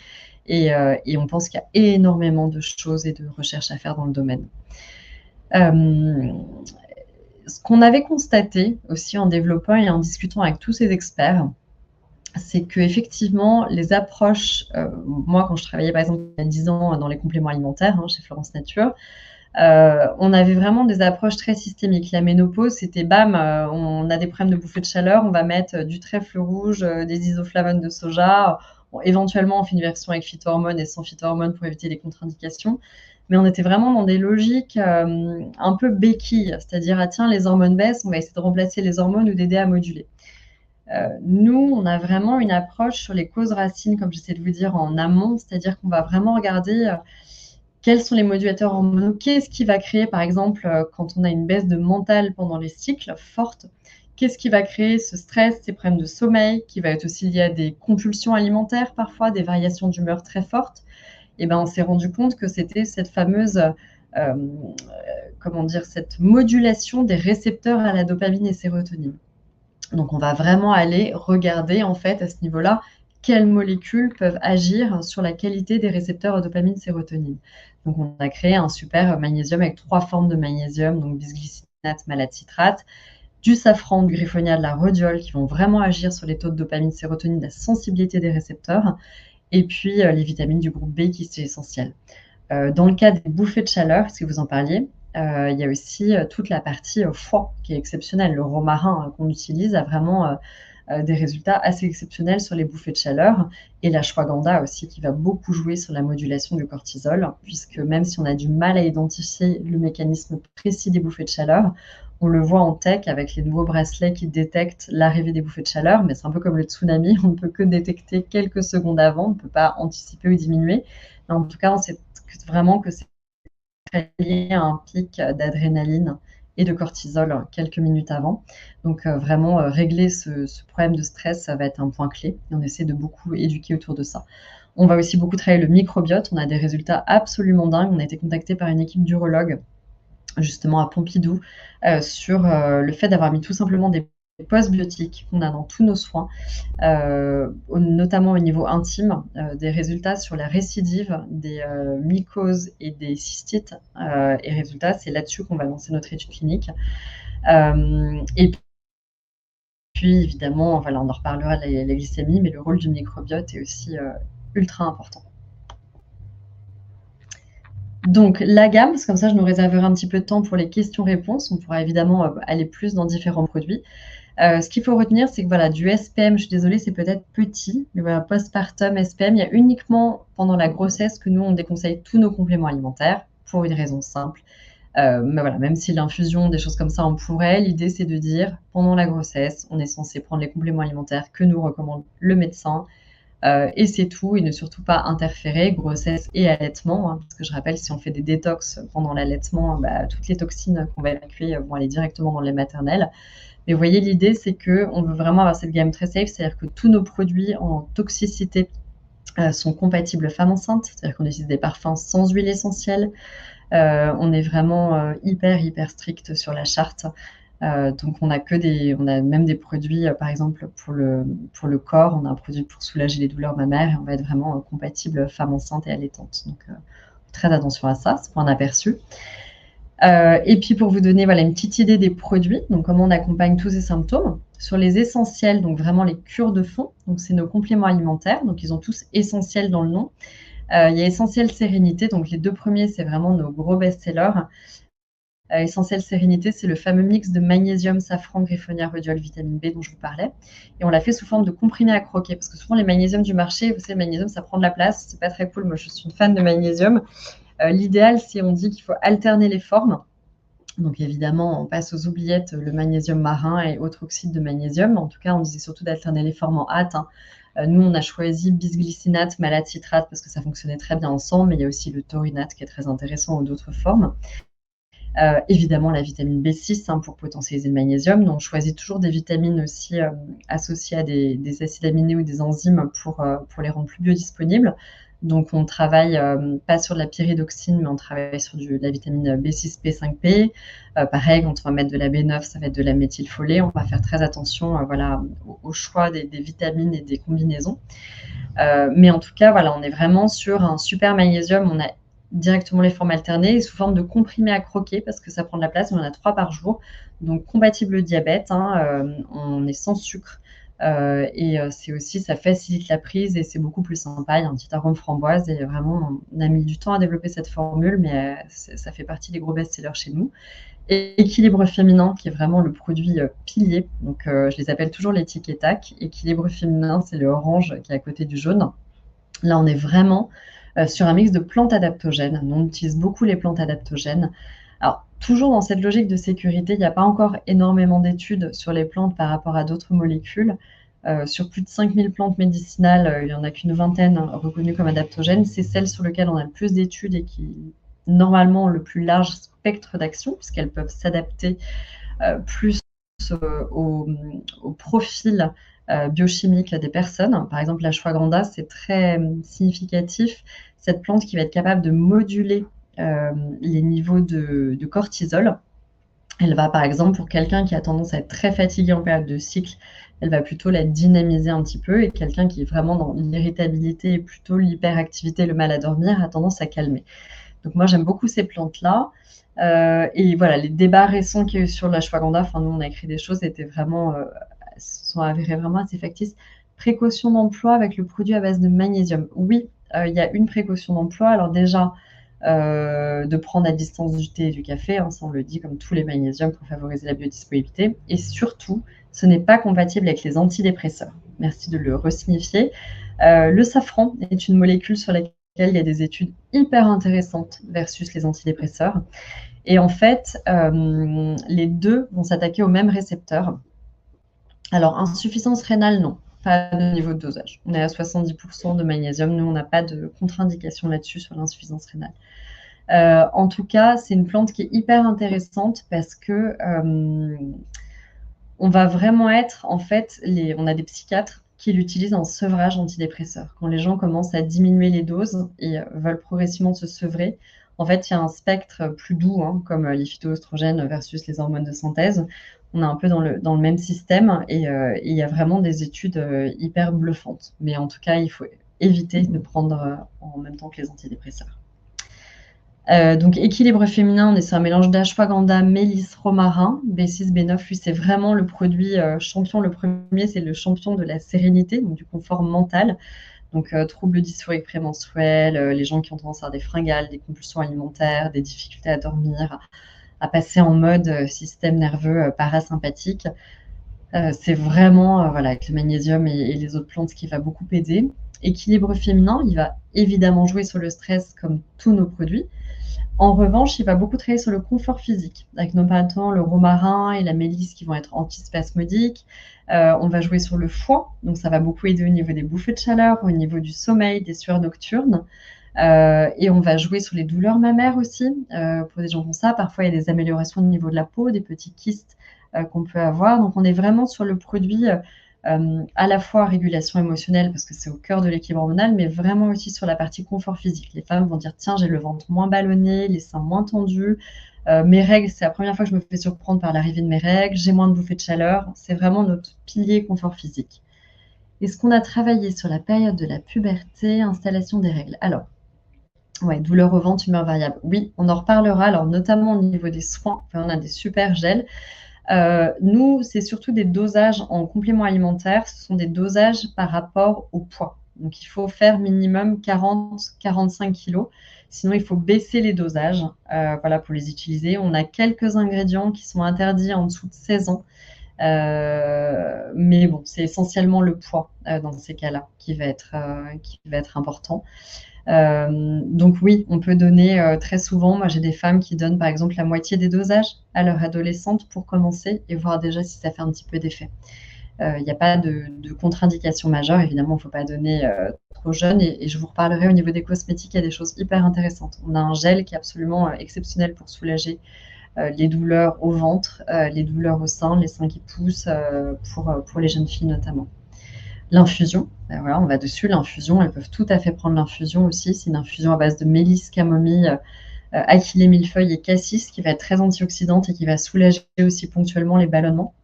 Et on pense qu'il y a énormément de choses et de recherches à faire dans le domaine. Ce qu'on avait constaté aussi en développant et en discutant avec tous ces experts, c'est qu'effectivement, les approches, moi quand je travaillais par exemple il y a 10 ans dans les compléments alimentaires chez Florence Nature, on avait vraiment des approches très systémiques. La ménopause, c'était bam, on a des problèmes de bouffée de chaleur, on va mettre du trèfle rouge, des isoflavones de soja. Bon, éventuellement, on fait une version avec phytohormones et sans phytohormones pour éviter les contre-indications. Mais on était vraiment dans des logiques un peu béquilles, c'est-à-dire, ah tiens, les hormones baissent, on va essayer de remplacer les hormones ou d'aider à moduler. Nous, on a vraiment une approche sur les causes racines, comme j'essaie de vous dire, en amont, c'est-à-dire qu'on va vraiment regarder quels sont les modulateurs hormonaux, qu'est-ce qui va créer, par exemple, quand on a une baisse de mental pendant les cycles fortes, qu'est-ce qui va créer ce stress, ces problèmes de sommeil, qui va être aussi lié à des compulsions alimentaires parfois, des variations d'humeur très fortes. Et ben, on s'est rendu compte que c'était cette fameuse, cette modulation des récepteurs à la dopamine et sérotonine. Donc, on va vraiment aller regarder, en fait, à ce niveau-là, quelles molécules peuvent agir sur la qualité des récepteurs dopamine sérotonine. Donc, on a créé un super magnésium avec 3 formes de magnésium, donc bisglycinate, malate, citrate, du safran, du griffonia, de la rhodiole, qui vont vraiment agir sur les taux de dopamine, sérotonine, la sensibilité des récepteurs, et puis les vitamines du groupe B qui sont essentielles. Dans le cas des bouffées de chaleur, si vous en parliez, il y a aussi toute la partie foie qui est exceptionnelle. Le romarin qu'on utilise a vraiment des résultats assez exceptionnels sur les bouffées de chaleur, et l'ashwagandha aussi qui va beaucoup jouer sur la modulation du cortisol, puisque même si on a du mal à identifier le mécanisme précis des bouffées de chaleur, on le voit en tech avec les nouveaux bracelets qui détectent l'arrivée des bouffées de chaleur, mais c'est un peu comme le tsunami, on ne peut que détecter quelques secondes avant, on ne peut pas anticiper ou diminuer. Mais en tout cas, on sait vraiment que c'est lié à un pic d'adrénaline et de cortisol quelques minutes avant. Donc vraiment régler ce problème de stress, ça va être un point clé. Et on essaie de beaucoup éduquer autour de ça. On va aussi beaucoup travailler le microbiote. On a des résultats absolument dingues. On a été contacté par une équipe d'urologues justement à Pompidou sur le fait d'avoir mis tout simplement des postbiotiques qu'on a dans tous nos soins, notamment au niveau intime, des résultats sur la récidive des mycoses et des cystites. Et résultat, c'est là-dessus qu'on va lancer notre étude clinique. Et puis, évidemment, voilà, on en reparlera de la glycémie, mais le rôle du microbiote est aussi ultra important. Donc, la gamme, parce que comme ça, je nous réserverai un petit peu de temps pour les questions-réponses. On pourra évidemment aller plus dans différents produits. Ce qu'il faut retenir, c'est que voilà, du SPM, je suis désolée, c'est peut-être petit, mais voilà, postpartum, SPM, il y a uniquement pendant la grossesse que nous, on déconseille tous nos compléments alimentaires pour une raison simple. Mais voilà, même si l'infusion, des choses comme ça, on pourrait, l'idée, c'est de dire, pendant la grossesse, on est censé prendre les compléments alimentaires que nous recommande le médecin, et c'est tout, et ne surtout pas interférer, grossesse et allaitement, parce que je rappelle, si on fait des détox pendant l'allaitement, toutes les toxines qu'on va évacuer vont aller directement dans le lait maternel. Mais vous voyez, l'idée, c'est qu'on veut vraiment avoir cette gamme très safe, c'est-à-dire que tous nos produits en toxicité sont compatibles femmes enceintes, c'est-à-dire qu'on utilise des parfums sans huile essentielle, On est vraiment hyper strict sur la charte. Donc on a même des produits, par exemple pour le corps, on a un produit pour soulager les douleurs mammaires et on va être vraiment compatible femme enceinte et allaitante. Donc très attention à ça, c'est pour un aperçu. Et puis pour vous donner voilà, une petite idée des produits, donc comment on accompagne tous ces symptômes, sur les essentiels, donc vraiment les cures de fond, donc c'est nos compléments alimentaires, donc ils ont tous essentiels dans le nom. Il y a Essentiel Sérénité, donc les 2 premiers, c'est vraiment nos gros best-sellers. Essentiel Sérénité, c'est le fameux mix de magnésium, safran, griffonnière, rhodiol, vitamine B dont je vous parlais. Et on l'a fait sous forme de comprimés à croquer, parce que souvent les magnésiums du marché, vous savez, le magnésium, ça prend de la place, c'est pas très cool. Moi, je suis une fan de magnésium. L'idéal, c'est on dit qu'il faut alterner les formes. Donc évidemment, on passe aux oubliettes le magnésium marin et autres oxydes de magnésium. En tout cas, on disait surtout d'alterner les formes en hâte. Nous, on a choisi bisglycinate, malate citrate parce que ça fonctionnait très bien ensemble, mais il y a aussi le taurinate qui est très intéressant ou d'autres formes. Évidemment, la vitamine B6 pour potentialiser le magnésium. Donc, on choisit toujours des vitamines aussi associées à des acides aminés ou des enzymes pour les rendre plus biodisponibles. Donc, on travaille pas sur de la pyridoxine, mais on travaille sur de la vitamine B6, B5P. Pareil, quand on va mettre de la B9, ça va être de la méthylfolée. On va faire très attention voilà, au choix des vitamines et des combinaisons. Mais en tout cas, voilà, on est vraiment sur un super magnésium. On a directement les formes alternées sous forme de comprimés à croquer parce que ça prend de la place. On en a 3 par jour. Donc, compatible au diabète. On est sans sucre. Et c'est aussi, ça facilite la prise et c'est beaucoup plus sympa. Il y a un petit arôme framboise et vraiment, on a mis du temps à développer cette formule, mais ça fait partie des gros best-sellers chez nous. Et Équilibre féminin, qui est vraiment le produit pilier. Donc, je les appelle toujours les tic et tac. Équilibre féminin, c'est le orange qui est à côté du jaune. Là, on est vraiment sur un mix de plantes adaptogènes. Nous, on utilise beaucoup les plantes adaptogènes. Alors, toujours dans cette logique de sécurité, il n'y a pas encore énormément d'études sur les plantes par rapport à d'autres molécules. Sur plus de 5000 plantes médicinales, il n'y en a qu'une vingtaine reconnues comme adaptogènes. C'est celles sur lesquelles on a le plus d'études et qui, normalement, ont le plus large spectre d'action, puisqu'elles peuvent s'adapter plus au profil biochimique des personnes. Par exemple, l'ashwagandha, c'est très significatif. Cette plante qui va être capable de moduler les niveaux de cortisol. Elle va, par exemple, pour quelqu'un qui a tendance à être très fatigué en période de cycle, elle va plutôt la dynamiser un petit peu. Et quelqu'un qui est vraiment dans l'irritabilité et plutôt l'hyperactivité, le mal à dormir, a tendance à calmer. Donc moi, j'aime beaucoup ces plantes-là. Et voilà, les débats récents qu'il y a eu sur l'ashwagandha, enfin nous, on a écrit des choses, étaient vraiment, sont avérés vraiment assez factices. Précaution d'emploi avec le produit à base de magnésium. Oui, il y a une précaution d'emploi. Alors déjà, de prendre à distance du thé et du café, ça on le dit comme tous les magnésiums pour favoriser la biodisponibilité. Et surtout, ce n'est pas compatible avec les antidépresseurs. Merci de le resignifier. Le safran est une molécule sur laquelle il y a des études hyper intéressantes versus les antidépresseurs. Et en fait, les deux vont s'attaquer au même récepteur. Alors, insuffisance rénale, non, pas de niveau de dosage. On est à 70% de magnésium. Nous, on n'a pas de contre-indication là-dessus sur l'insuffisance rénale. En tout cas, c'est une plante qui est hyper intéressante parce que on va vraiment être, en fait, on a des psychiatres qui l'utilisent en sevrage antidépresseur. Quand les gens commencent à diminuer les doses et veulent progressivement se sevrer, en fait, il y a un spectre plus doux, comme les phytoestrogènes versus les hormones de synthèse. On est un peu dans le même système et il y a vraiment des études hyper bluffantes. Mais en tout cas, il faut éviter de prendre en même temps que les antidépresseurs. Donc, équilibre féminin, on est sur un mélange d'ashwagandha, mélisse, romarin, B6, B9. Lui, c'est vraiment le produit champion. Le premier, c'est le champion de la sérénité, donc du confort mental. Donc, troubles dysphoriques prémenstruels, les gens qui ont tendance à avoir des fringales, des compulsions alimentaires, des difficultés à dormir, à passer en mode système nerveux parasympathique. C'est vraiment, voilà, avec le magnésium et les autres plantes, qui va beaucoup aider. Équilibre féminin, il va évidemment jouer sur le stress comme tous nos produits. En revanche, il va beaucoup travailler sur le confort physique, avec notamment le romarin et la mélisse qui vont être antispasmodiques. On va jouer sur le foie, donc ça va beaucoup aider au niveau des bouffées de chaleur, au niveau du sommeil, des sueurs nocturnes. Et on va jouer sur les douleurs mammaires aussi, pour des gens comme ça. Parfois, il y a des améliorations au niveau de la peau, des petits kystes qu'on peut avoir. Donc, on est vraiment sur le produit à la fois régulation émotionnelle, parce que c'est au cœur de l'équilibre hormonal, mais vraiment aussi sur la partie confort physique. Les femmes vont dire, tiens, j'ai le ventre moins ballonné, les seins moins tendus, mes règles, c'est la première fois que je me fais surprendre par l'arrivée de mes règles, j'ai moins de bouffées de chaleur. C'est vraiment notre pilier confort physique. Est-ce qu'on a travaillé sur la période de la puberté, installation des règles? Alors, ouais, douleur au ventre, humeur variable. Oui, on en reparlera, alors notamment au niveau des soins. Enfin, on a des super gels. Nous, c'est surtout des dosages en compléments alimentaires. Ce sont des dosages par rapport au poids. Donc, il faut faire minimum 40-45 kilos. Sinon, il faut baisser les dosages voilà, pour les utiliser. On a quelques ingrédients qui sont interdits en dessous de 16 ans. Mais bon, c'est essentiellement le poids dans ces cas-là qui va être important. Donc oui, on peut donner très souvent, moi j'ai des femmes qui donnent par exemple la moitié des dosages à leur adolescente pour commencer et voir déjà si ça fait un petit peu d'effet. Il n'y a pas de contre-indication majeure, évidemment, il ne faut pas donner trop jeune et je vous reparlerai au niveau des cosmétiques, il y a des choses hyper intéressantes. On a un gel qui est absolument exceptionnel pour soulager les douleurs au ventre, les douleurs au sein, les seins qui poussent, pour les jeunes filles notamment. L'infusion, ben voilà, on va dessus. L'infusion, elles peuvent tout à fait prendre l'infusion aussi. C'est une infusion à base de mélisse, camomille, achillée, millefeuille et cassis qui va être très antioxydante et qui va soulager aussi ponctuellement les ballonnements.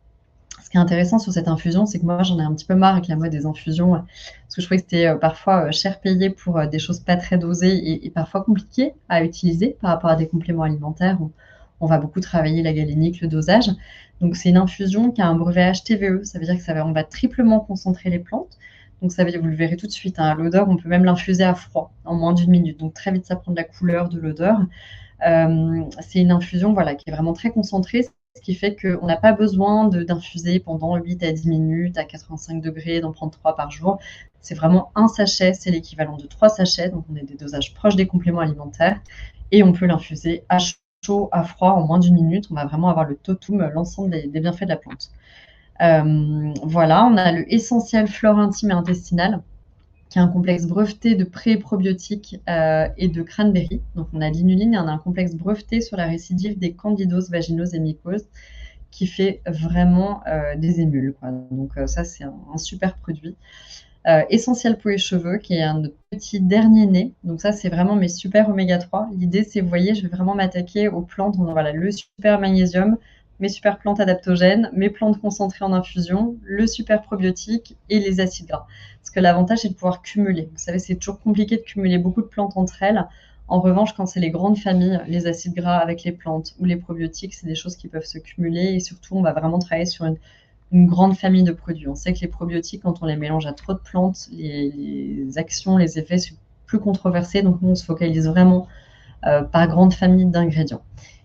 Ce qui est intéressant sur cette infusion, c'est que moi, j'en ai un petit peu marre avec la mode des infusions, parce que je trouvais que c'était parfois cher payé pour des choses pas très dosées et parfois compliquées à utiliser par rapport à des compléments alimentaires où on va beaucoup travailler la galénique, le dosage. Donc, c'est une infusion qui a un brevet HTVE, ça veut dire on va triplement concentrer les plantes. Donc, ça veut dire, vous le verrez tout de suite, hein, l'odeur, on peut même l'infuser à froid en moins d'une minute. Donc, très vite, ça prend de la couleur, de l'odeur. C'est une infusion voilà, qui est vraiment très concentrée, ce qui fait qu'on n'a pas besoin d'infuser pendant 8 à 10 minutes à 85 degrés, d'en prendre 3 par jour. C'est vraiment un sachet, c'est l'équivalent de 3 sachets, donc on a des dosages proches des compléments alimentaires et on peut l'infuser à chaud, à froid en moins d'une minute. On va vraiment avoir le totum, l'ensemble des bienfaits de la plante. Voilà, on a le essentiel flore intime et intestinale, qui est un complexe breveté de pré-probiotiques et de cranberry. Donc, on a l'inuline et on a un complexe breveté sur la récidive des candidoses, vaginoses et mycoses qui fait vraiment des émules, quoi. Donc, ça, c'est un super produit. Essentiel peau et cheveux, qui est un petit dernier né. Donc, ça, c'est vraiment mes super oméga 3. L'idée, c'est, vous voyez, je vais vraiment m'attaquer aux plantes. Donc, voilà, le super magnésium, mes super plantes adaptogènes, mes plantes concentrées en infusion, le super probiotique et les acides gras. Parce que l'avantage, c'est de pouvoir cumuler. Vous savez, c'est toujours compliqué de cumuler beaucoup de plantes entre elles. En revanche, quand c'est les grandes familles, les acides gras avec les plantes ou les probiotiques, c'est des choses qui peuvent se cumuler. Et surtout, on va vraiment travailler sur une grande famille de produits. On sait que les probiotiques, quand on les mélange à trop de plantes, les actions, les effets sont plus controversés. Donc, nous, on se focalise vraiment par grande famille d'ingrédients.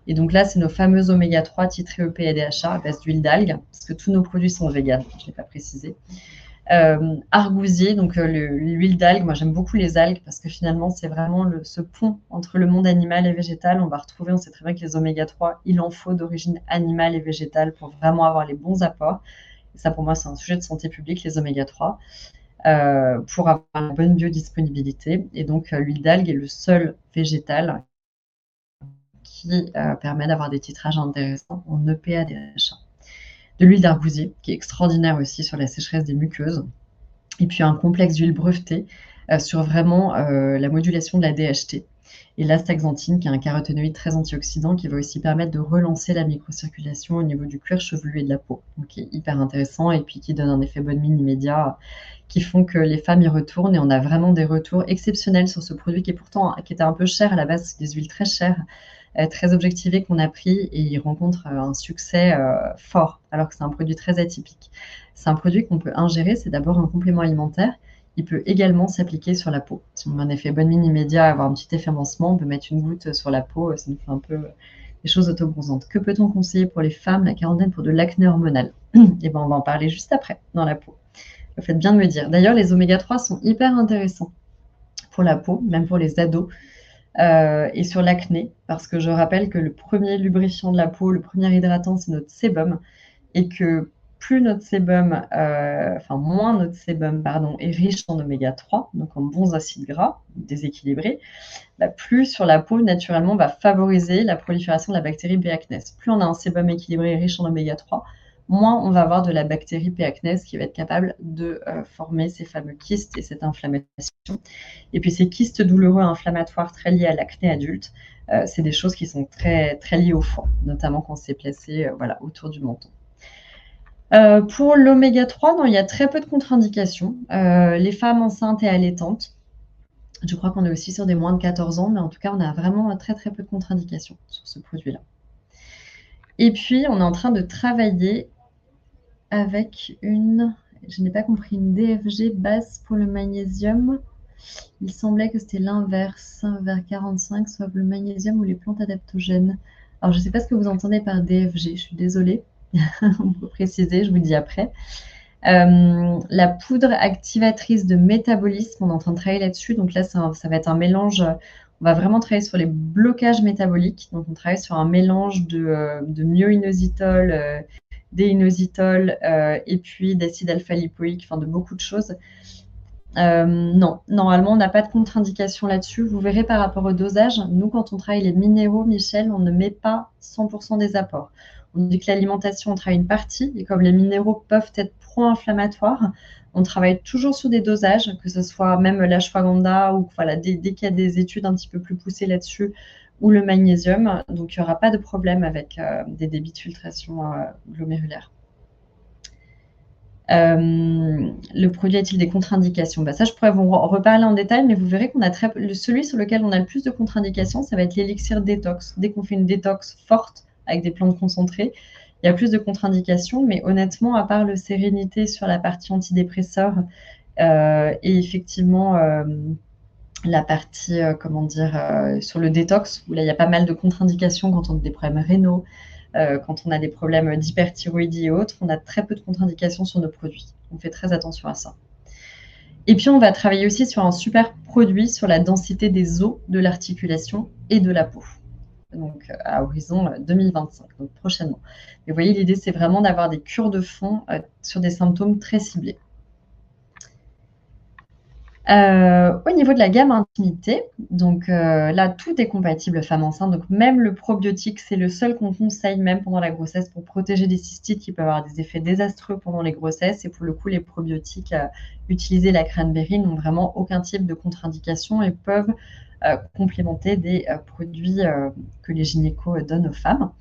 Et donc là, c'est nos fameux oméga 3 titrés EPA et DHA à base d'huile d'algue, parce que tous nos produits sont véganes, je ne l'ai pas précisé. Argousier, donc l'huile d'algue, moi j'aime beaucoup les algues parce que finalement c'est vraiment ce pont entre le monde animal et végétal. On va retrouver, on sait très bien que les oméga 3, il en faut d'origine animale et végétale pour vraiment avoir les bons apports. Et ça pour moi c'est un sujet de santé publique, les oméga 3, pour avoir une bonne biodisponibilité. Et donc l'huile d'algue est le seul végétal qui permet d'avoir des titrages intéressants en EPA, DHA. De l'huile d'argousier, qui est extraordinaire aussi sur la sécheresse des muqueuses. Et puis un complexe d'huile brevetée sur vraiment la modulation de la DHT. Et l'astaxanthine, qui est un caroténoïde très antioxydant, qui va aussi permettre de relancer la microcirculation au niveau du cuir chevelu et de la peau. Donc qui est hyper intéressant et puis qui donne un effet bonne mine immédiat, qui font que les femmes y retournent. Et on a vraiment des retours exceptionnels sur ce produit qui était un peu cher à la base, c'est des huiles très chères, très objectivé qu'on a pris et il rencontre un succès fort, alors que c'est un produit très atypique. C'est un produit qu'on peut ingérer, c'est d'abord un complément alimentaire. Il peut également s'appliquer sur la peau. Si on a un effet bonne mine immédiat, avoir un petit effacement, on peut mettre une goutte sur la peau, ça nous fait un peu des choses autobronzantes. Que peut-on conseiller pour les femmes, la quarantaine, pour de l'acné hormonal? Et ben, on va en parler juste après, dans la peau. Vous faites bien de me dire. D'ailleurs, les oméga 3 sont hyper intéressants pour la peau, même pour les ados. Et sur l'acné, parce que je rappelle que le premier lubrifiant de la peau, le premier hydratant, c'est notre sébum, et que plus notre sébum, moins notre sébum, est riche en oméga 3, donc en bons acides gras déséquilibrés, plus sur la peau, naturellement, va favoriser la prolifération de la bactérie B. acnes. Plus on a un sébum équilibré et riche en oméga 3, moins on va avoir de la bactérie P. acnes qui va être capable de former ces fameux kystes et cette inflammation. Et puis ces kystes douloureux inflammatoires très liés à l'acné adulte, c'est des choses qui sont très, très liées au foie, notamment quand c'est placé voilà, autour du menton. Pour l'oméga 3, non, il y a très peu de contre-indications. Les femmes enceintes et allaitantes, je crois qu'on est aussi sur des moins de 14 ans, mais en tout cas, on a vraiment très, très peu de contre-indications sur ce produit-là. Et puis, on est en train de travailler avec je n'ai pas compris, une DFG basse pour le magnésium. Il semblait que c'était l'inverse, vers 45, soit le magnésium ou les plantes adaptogènes. Alors, je ne sais pas ce que vous entendez par DFG, je suis désolée. On peut préciser, je vous le dis après. La poudre activatrice de métabolisme, on est en train de travailler là-dessus. Donc là, ça va être un mélange. On va vraiment travailler sur les blocages métaboliques. Donc on travaille sur un mélange de myo-inositol, d-inositol et puis d'acide alpha-lipoïque, enfin de beaucoup de choses. Non, normalement, on n'a pas de contre-indication là-dessus. Vous verrez par rapport au dosage, nous, quand on travaille les minéraux, Michel, on ne met pas 100% des apports. On dit que l'alimentation, on travaille une partie, et comme les minéraux peuvent être pro-inflammatoires, on travaille toujours sur des dosages, que ce soit même l'ashwagandha ou voilà, dès qu'il y a des études un petit peu plus poussées là-dessus, ou le magnésium. Donc, il n'y aura pas de problème avec des débits de filtration glomérulaire. Le produit a-t-il des contre-indications? Ça, je pourrais vous reparler en détail, mais vous verrez qu'on a celui sur lequel on a le plus de contre-indications, ça va être l'élixir détox. Dès qu'on fait une détox forte avec des plantes concentrées, il y a plus de contre-indications, mais honnêtement, à part le sérénité sur la partie antidépresseur et effectivement la partie, sur le détox, où là, il y a pas mal de contre-indications quand on a des problèmes rénaux, quand on a des problèmes d'hyperthyroïdie et autres, on a très peu de contre-indications sur nos produits. On fait très attention à ça. Et puis, on va travailler aussi sur un super produit sur la densité des os de l'articulation et de la peau. Donc, à horizon 2025, donc prochainement. Mais vous voyez, l'idée, c'est vraiment d'avoir des cures de fond sur des symptômes très ciblés. Au niveau de la gamme intimité, donc là, tout est compatible femme enceinte. Donc même le probiotique, c'est le seul qu'on conseille même pendant la grossesse pour protéger des cystites qui peuvent avoir des effets désastreux pendant les grossesses. Et pour le coup, les probiotiques utilisés, la cranberry, n'ont vraiment aucun type de contre-indication et peuvent complémenter des produits que les gynécos donnent aux femmes.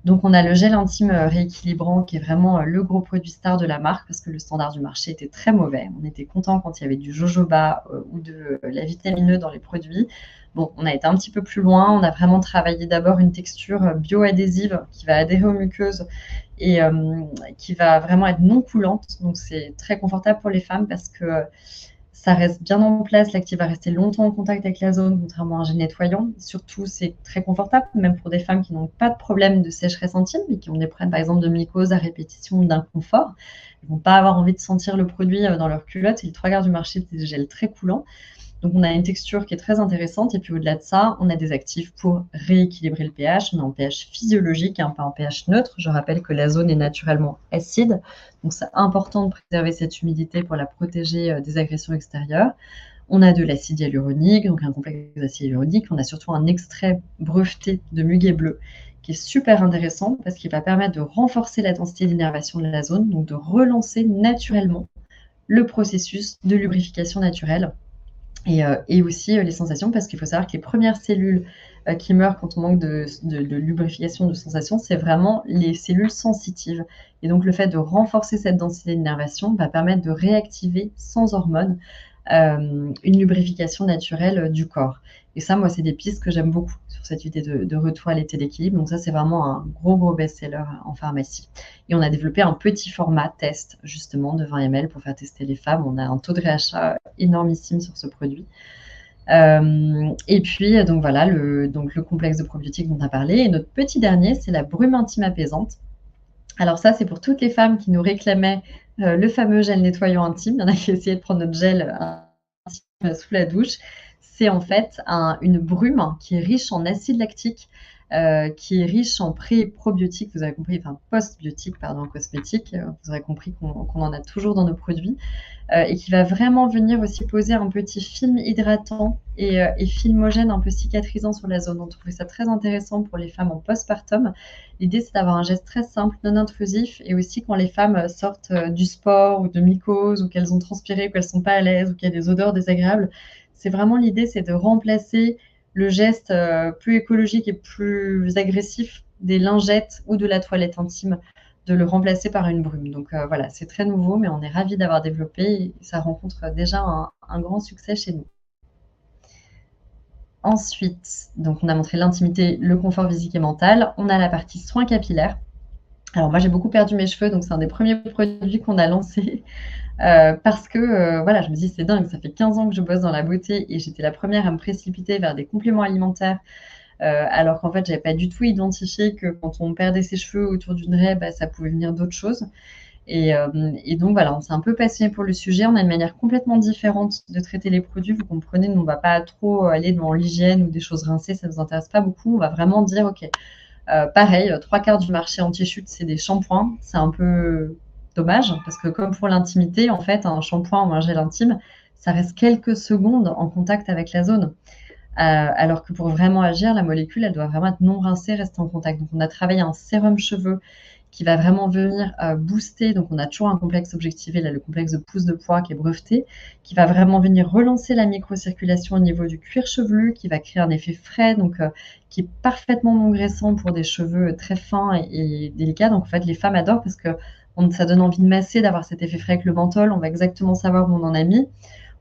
Donc, on a le gel intime rééquilibrant qui est vraiment le gros produit star de la marque parce que le standard du marché était très mauvais. On était content quand il y avait du jojoba ou de la vitamine E dans les produits. Bon, on a été un petit peu plus loin. On a vraiment travaillé d'abord une texture bioadhésive qui va adhérer aux muqueuses et qui va vraiment être non coulante. Donc, c'est très confortable pour les femmes parce que ça reste bien en place, l'actif va rester longtemps en contact avec la zone, contrairement à un gel nettoyant. Surtout, c'est très confortable, même pour des femmes qui n'ont pas de problème de sécheresse intime, mais qui ont des problèmes, par exemple, de mycose à répétition ou d'inconfort. Ils ne vont pas avoir envie de sentir le produit dans leur culotte. Et les 3 quarts du marché, c'est des gels très coulants. Donc, on a une texture qui est très intéressante. Et puis, au-delà de ça, on a des actifs pour rééquilibrer le pH. On est en pH physiologique, pas en pH neutre. Je rappelle que la zone est naturellement acide. Donc, c'est important de préserver cette humidité pour la protéger des agressions extérieures. On a de l'acide hyaluronique, donc un complexe d'acide hyaluronique. On a surtout un extrait breveté de muguet bleu qui est super intéressant parce qu'il va permettre de renforcer la densité d'innervation de la zone, donc de relancer naturellement le processus de lubrification naturelle. Et aussi les sensations, parce qu'il faut savoir que les premières cellules qui meurent quand on manque de lubrification, de sensation, c'est vraiment les cellules sensitives. Et donc le fait de renforcer cette densité d'innervation va permettre de réactiver sans hormones une lubrification naturelle du corps. Et ça, moi, c'est des pistes que j'aime beaucoup sur cette idée de retour à l'état d'équilibre. Donc ça, c'est vraiment un gros best-seller en pharmacie. Et on a développé un petit format test, justement, de 20 ml pour faire tester les femmes. On a un taux de réachat énormissime sur ce produit. Et puis, donc voilà, le complexe de probiotiques dont on a parlé. Et notre petit dernier, c'est la brume intime apaisante. Alors ça, c'est pour toutes les femmes qui nous réclamaient le fameux gel nettoyant intime. Il y en a qui essayaient de prendre notre gel intime sous la douche. C'est en fait une brume qui est riche en acide lactique qui est riche en pré et probiotiques, vous avez compris, enfin postbiotiques, pardon, en cosmétique, vous aurez compris qu'on en a toujours dans nos produits, et qui va vraiment venir aussi poser un petit film hydratant et filmogène un peu cicatrisant sur la zone. On trouvait ça très intéressant pour les femmes en postpartum. L'idée, c'est d'avoir un geste très simple, non intrusif, et aussi quand les femmes sortent du sport ou de mycose, ou qu'elles ont transpiré, ou qu'elles sont pas à l'aise, ou qu'il y a des odeurs désagréables. C'est vraiment l'idée, c'est de remplacer le geste plus écologique et plus agressif des lingettes ou de la toilette intime, de le remplacer par une brume. Donc voilà, c'est très nouveau, mais on est ravis d'avoir développé et ça rencontre déjà un grand succès chez nous. Ensuite, donc on a montré l'intimité, le confort physique et mental. On a la partie soins capillaires. Alors moi, j'ai beaucoup perdu mes cheveux, donc c'est un des premiers produits qu'on a lancé. Parce que voilà, je me dis: «C'est dingue, ça fait 15 ans que je bosse dans la beauté» et j'étais la première à me précipiter vers des compléments alimentaires, alors qu'en fait, j'avais pas du tout identifié que quand on perdait ses cheveux autour d'une raie, bah, ça pouvait venir d'autres choses et donc voilà, on s'est un peu passionné pour le sujet. On a une manière complètement différente de traiter les produits. Vous comprenez, nous, on va pas trop aller dans l'hygiène ou des choses rincées, ça nous intéresse pas beaucoup. On va vraiment dire: «OK, pareil, 3/4 du marché anti-chute, c'est des shampoings». C'est un peu dommage parce que comme pour l'intimité, en fait, un shampoing ou un gel intime, ça reste quelques secondes en contact avec la zone. Alors que pour vraiment agir, la molécule, elle doit vraiment être non rincée, rester en contact. Donc on a travaillé un sérum cheveux qui va vraiment venir booster. Donc on a toujours un complexe objectivé, là, le complexe de pousse de pois qui est breveté, qui va vraiment venir relancer la microcirculation au niveau du cuir chevelu, qui va créer un effet frais, donc qui est parfaitement non graissant pour des cheveux très fins et délicats. Donc en fait, les femmes adorent parce que ça donne envie de masser, d'avoir cet effet frais avec le menthol. On va exactement savoir où on en a mis.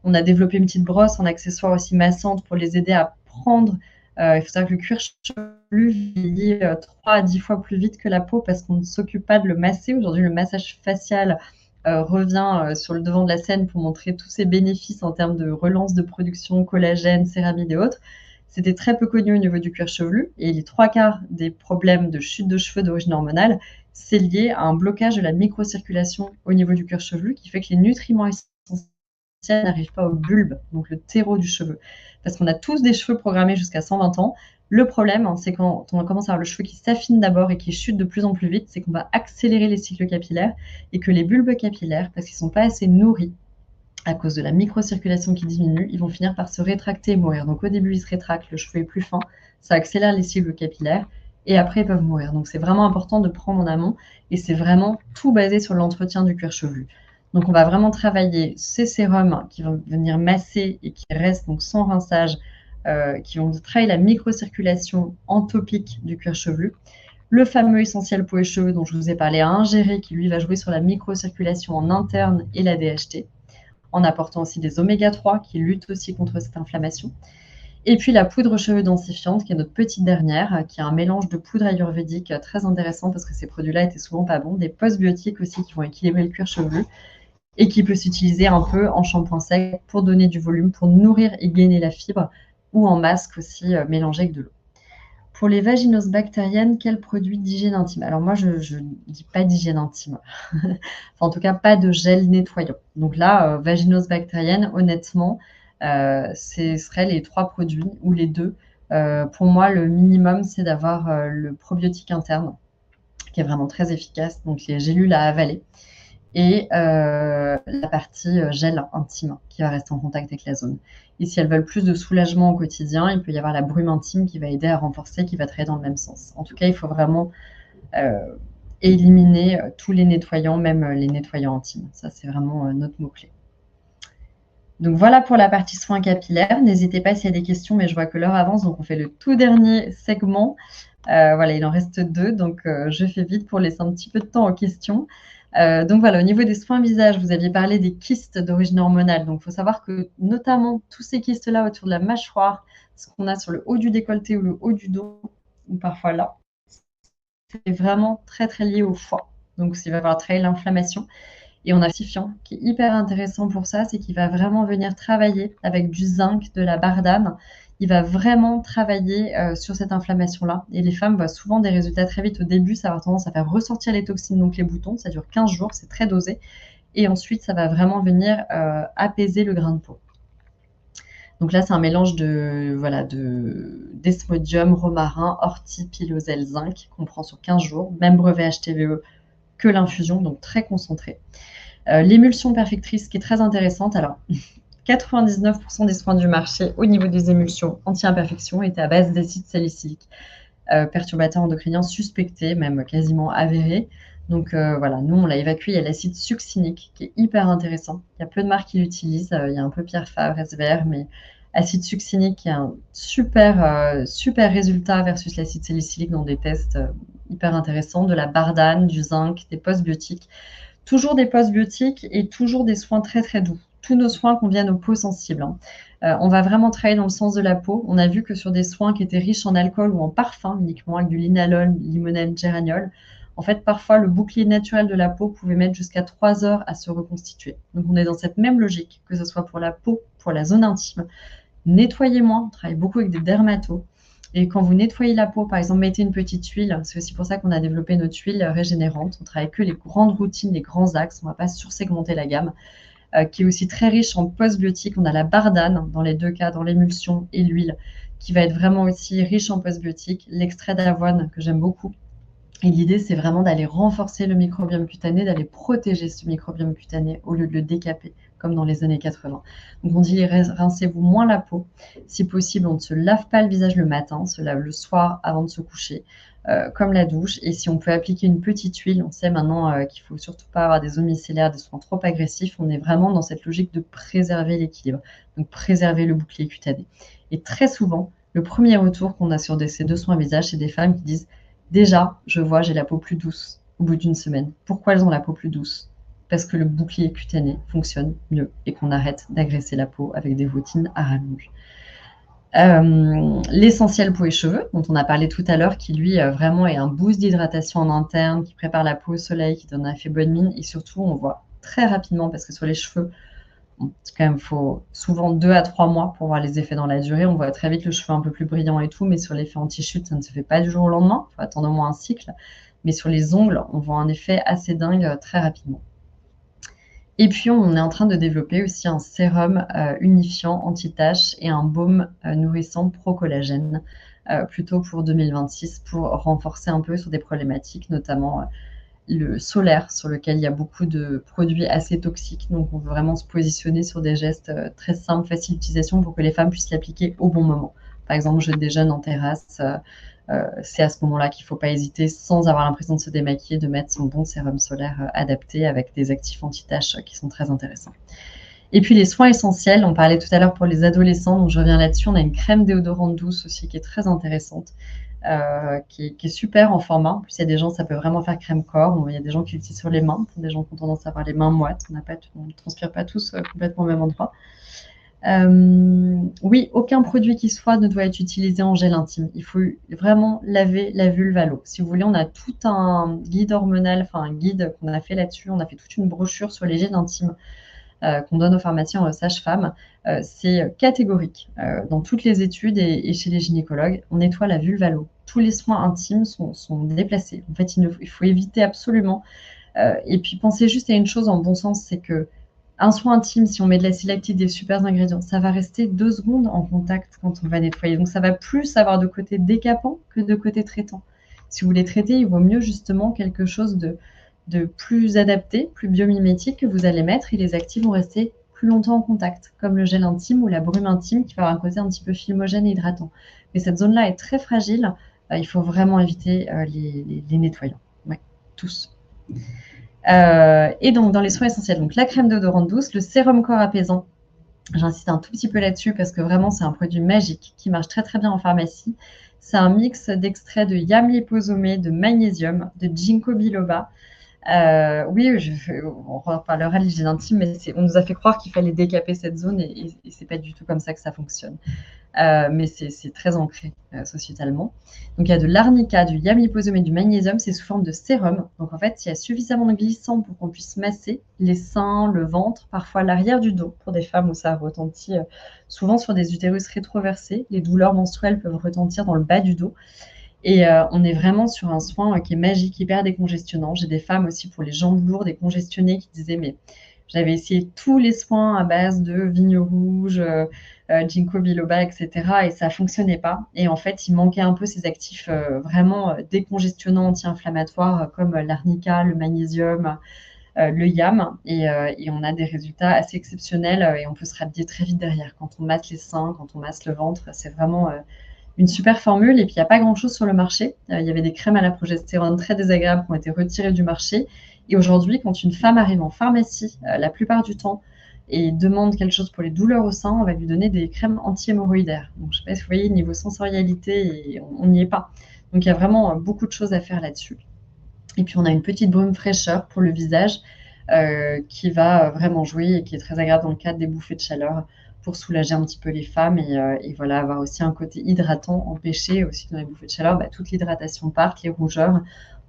On a développé une petite brosse en accessoire aussi massante pour les aider à prendre. Il faut savoir que le cuir chevelu vieillit 3 à 10 fois plus vite que la peau parce qu'on ne s'occupe pas de le masser. Aujourd'hui, le massage facial revient sur le devant de la scène pour montrer tous ses bénéfices en termes de relance de production, collagène, céramide et autres. C'était très peu connu au niveau du cuir chevelu et les 3/4 des problèmes de chute de cheveux d'origine hormonale, c'est lié à un blocage de la microcirculation au niveau du cuir chevelu qui fait que les nutriments essentiels n'arrive pas au bulbe, donc le terreau du cheveu. Parce qu'on a tous des cheveux programmés jusqu'à 120 ans. Le problème, hein, c'est quand on commence à avoir le cheveu qui s'affine d'abord et qui chute de plus en plus vite, c'est qu'on va accélérer les cycles capillaires et que les bulbes capillaires, parce qu'ils ne sont pas assez nourris à cause de la microcirculation qui diminue, ils vont finir par se rétracter et mourir. Donc au début, ils se rétractent, le cheveu est plus fin, ça accélère les cycles capillaires et après, ils peuvent mourir. Donc c'est vraiment important de prendre en amont et c'est vraiment tout basé sur l'entretien du cuir chevelu. Donc on va vraiment travailler ces sérums qui vont venir masser et qui restent donc sans rinçage, qui vont travailler la microcirculation entopique du cuir chevelu. Le fameux essentiel peau et cheveux dont je vous ai parlé à ingérer qui lui va jouer sur la microcirculation en interne et la DHT, en apportant aussi des oméga 3 qui luttent aussi contre cette inflammation. Et puis la poudre cheveux densifiante qui est notre petite dernière, qui est un mélange de poudre ayurvédique très intéressant parce que ces produits-là étaient souvent pas bons, des postbiotiques aussi qui vont équilibrer le cuir chevelu et qui peut s'utiliser un peu en shampoing sec pour donner du volume, pour nourrir et gainer la fibre, ou en masque aussi mélangé avec de l'eau. Pour les vaginoses bactériennes, quel produit d'hygiène intime? Alors moi, je ne dis pas d'hygiène intime. Enfin, en tout cas, pas de gel nettoyant. Donc là, vaginose bactérienne, honnêtement, ce seraient les 3 produits ou les 2. Pour moi, le minimum, c'est d'avoir le probiotique interne, qui est vraiment très efficace, donc les gélules à avaler et la partie gel intime qui va rester en contact avec la zone. Et si elles veulent plus de soulagement au quotidien, il peut y avoir la brume intime qui va aider à renforcer, qui va travailler dans le même sens. En tout cas, il faut vraiment éliminer tous les nettoyants, même les nettoyants intimes. Ça, c'est vraiment notre mot-clé. Donc voilà pour la partie soins capillaires. N'hésitez pas s'il y a des questions, mais je vois que l'heure avance, donc on fait le tout dernier segment. Voilà, il en reste 2, donc je fais vite pour laisser un petit peu de temps aux questions. Donc voilà, au niveau des soins visage, vous aviez parlé des kystes d'origine hormonale. Donc il faut savoir que notamment tous ces kystes-là autour de la mâchoire, ce qu'on a sur le haut du décolleté ou le haut du dos, ou parfois là, c'est vraiment très très lié au foie. Donc il va falloir travailler l'inflammation. Et on a un certifiant qui est hyper intéressant pour ça, c'est qu'il va vraiment venir travailler avec du zinc, de la bardane. Il va vraiment travailler sur cette inflammation-là. Et les femmes voient souvent des résultats très vite au début. Ça va avoir tendance à faire ressortir les toxines, donc les boutons. Ça dure 15 jours, c'est très dosé. Et ensuite, ça va vraiment venir apaiser le grain de peau. Donc là, c'est un mélange d'esmodium, romarin, ortie, pilosel, zinc qu'on prend sur 15 jours, même brevet HTVE que l'infusion, donc très concentré. L'émulsion perfectrice qui est très intéressante. Alors, 99% des soins du marché au niveau des émulsions anti-imperfection étaient à base d'acide salicylique, perturbateur endocrinien suspecté, même quasiment avéré. Donc voilà, nous on l'a évacué. Il y a l'acide succinique qui est hyper intéressant. Il y a peu de marques qui l'utilisent. Il y a un peu Pierre Fabre, SVR, mais acide succinique qui a un super résultat versus l'acide salicylique dans des tests hyper intéressants. De la bardane, du zinc, des postbiotiques. Toujours des postbiotiques et toujours des soins très très doux. Tous nos soins conviennent aux peaux sensibles. On va vraiment travailler dans le sens de la peau. On a vu que sur des soins qui étaient riches en alcool ou en parfum, uniquement avec du linalol, limonène, géraniol, en fait, parfois, le bouclier naturel de la peau pouvait mettre jusqu'à 3 heures à se reconstituer. Donc, on est dans cette même logique, que ce soit pour la peau, pour la zone intime. Nettoyez moins. On travaille beaucoup avec des dermatos. Et quand vous nettoyez la peau, par exemple, mettez une petite huile. C'est aussi pour ça qu'on a développé notre huile régénérante. On travaille que les grandes routines, les grands axes. On ne va pas sursegmenter la gamme. Qui est aussi très riche en postbiotiques. On a la bardane dans les deux cas, dans l'émulsion et l'huile, qui va être vraiment aussi riche en postbiotiques. L'extrait d'avoine, que j'aime beaucoup. Et l'idée, c'est vraiment d'aller renforcer le microbiome cutané, d'aller protéger ce microbiome cutané au lieu de le décaper, comme dans les années 80. Donc on dit rincez-vous moins la peau. Si possible, on ne se lave pas le visage le matin, on se lave le soir avant de se coucher, comme la douche. Et si on peut appliquer une petite huile, on sait maintenant qu'il ne faut surtout pas avoir des eaux micellaires, des soins trop agressifs. On est vraiment dans cette logique de préserver l'équilibre, donc préserver le bouclier cutané. Et très souvent, le premier retour qu'on a sur ces 2 soins visage, c'est des femmes qui disent déjà, je vois, j'ai la peau plus douce au bout d'une semaine. Pourquoi elles ont la peau plus douce? Parce que le bouclier cutané fonctionne mieux et qu'on arrête d'agresser la peau avec des routines à rallonge. L'essentiel peau et cheveux, dont on a parlé tout à l'heure, qui lui vraiment est un boost d'hydratation en interne, qui prépare la peau au soleil, qui donne un effet bonne mine, et surtout on voit très rapidement, parce que sur les cheveux, quand même, il faut souvent 2 à 3 mois pour voir les effets dans la durée. On voit très vite le cheveu un peu plus brillant et tout, mais sur l'effet anti-chute, ça ne se fait pas du jour au lendemain. Il faut attendre au moins un cycle. Mais sur les ongles, on voit un effet assez dingue très rapidement. Et puis, on est en train de développer aussi un sérum unifiant anti-taches et un baume nourrissant pro-collagène, plutôt pour 2026, pour renforcer un peu sur des problématiques, notamment le solaire, sur lequel il y a beaucoup de produits assez toxiques. Donc, on veut vraiment se positionner sur des gestes très simples, faciles d'utilisation pour que les femmes puissent l'appliquer au bon moment. Par exemple, je déjeune en terrasse. C'est à ce moment-là qu'il ne faut pas hésiter, sans avoir l'impression de se démaquiller, de mettre son bon sérum solaire adapté avec des actifs anti-taches qui sont très intéressants. Et puis les soins essentiels, on parlait tout à l'heure pour les adolescents, donc je reviens là-dessus. On a une crème déodorante douce aussi qui est très intéressante. Qui est super en format. En plus, il y a des gens, ça peut vraiment faire crème corps. Il y a des gens qui l'utilisent sur les mains. Des gens qui ont tendance à avoir les mains moites. On ne transpire pas tous complètement au même endroit. Oui, aucun produit qui soit ne doit être utilisé en gel intime. Il faut vraiment laver la vulve à l'eau. Si vous voulez, on a tout un guide hormonal, enfin un guide qu'on a fait là-dessus. On a fait toute une brochure sur les gels intimes qu'on donne aux pharmaciens, aux sages-femmes. C'est catégorique. Dans toutes les études et chez les gynécologues, on nettoie la vulve à l'eau. Tous les soins intimes sont déplacés. En fait, il faut éviter absolument. Et puis, pensez juste à une chose en bon sens, c'est que un soin intime, si on met de l'acide lactique, des super ingrédients, ça va rester 2 secondes en contact quand on va nettoyer. Donc, ça va plus avoir de côté décapant que de côté traitant. Si vous voulez traiter, il vaut mieux justement quelque chose de plus adapté, plus biomimétique que vous allez mettre, et les actifs vont rester plus longtemps en contact, comme le gel intime ou la brume intime qui va avoir un côté un petit peu filmogène et hydratant. Mais cette zone-là est très fragile, il faut vraiment éviter les nettoyants. Ouais, tous. Et donc, dans les soins essentiels, donc la crème déodorante douce, le sérum corps apaisant. J'insiste un tout petit peu là-dessus parce que vraiment, c'est un produit magique qui marche très très bien en pharmacie. C'est un mix d'extraits de yam liposomé, de magnésium, de ginkgo biloba. Oui, on reparlera de l'hygiène intime, mais on nous a fait croire qu'il fallait décaper cette zone et c'est pas du tout comme ça que ça fonctionne. Mais c'est très ancré sociétalement. Donc il y a de l'arnica, du yam liposome et du magnésium, c'est sous forme de sérum. Donc en fait, il y a suffisamment de glissant pour qu'on puisse masser les seins, le ventre, parfois l'arrière du dos pour des femmes où ça retentit souvent sur des utérus rétroversés. Les douleurs menstruelles peuvent retentir dans le bas du dos. Et on est vraiment sur un soin qui est magique, hyper décongestionnant. J'ai des femmes aussi pour les jambes lourdes et congestionnées qui disaient mais J'avais essayé tous les soins à base de vigne rouge, ginkgo biloba, etc. et ça fonctionnait pas. Et en fait, il manquait un peu ces actifs vraiment décongestionnants, anti-inflammatoires comme l'arnica, le magnésium, le YAM et on a des résultats assez exceptionnels et on peut se rhabiller très vite derrière. Quand on masse les seins, quand on masse le ventre, c'est vraiment une super formule. Et puis, il n'y a pas grand-chose sur le marché. Il y avait des crèmes à la progestérone très désagréables qui ont été retirées du marché. Et aujourd'hui, quand une femme arrive en pharmacie, la plupart du temps, et demande quelque chose pour les douleurs au sein, on va lui donner des crèmes anti-hémorroïdaires. Donc, je ne sais pas si vous voyez, niveau sensorialité, on n'y est pas. Donc, il y a vraiment beaucoup de choses à faire là-dessus. Et puis, on a une petite brume fraîcheur pour le visage qui va vraiment jouer et qui est très agréable dans le cadre des bouffées de chaleur pour soulager un petit peu les femmes et voilà, avoir aussi un côté hydratant, empêcher aussi dans les bouffées de chaleur toute l'hydratation part, les rougeurs.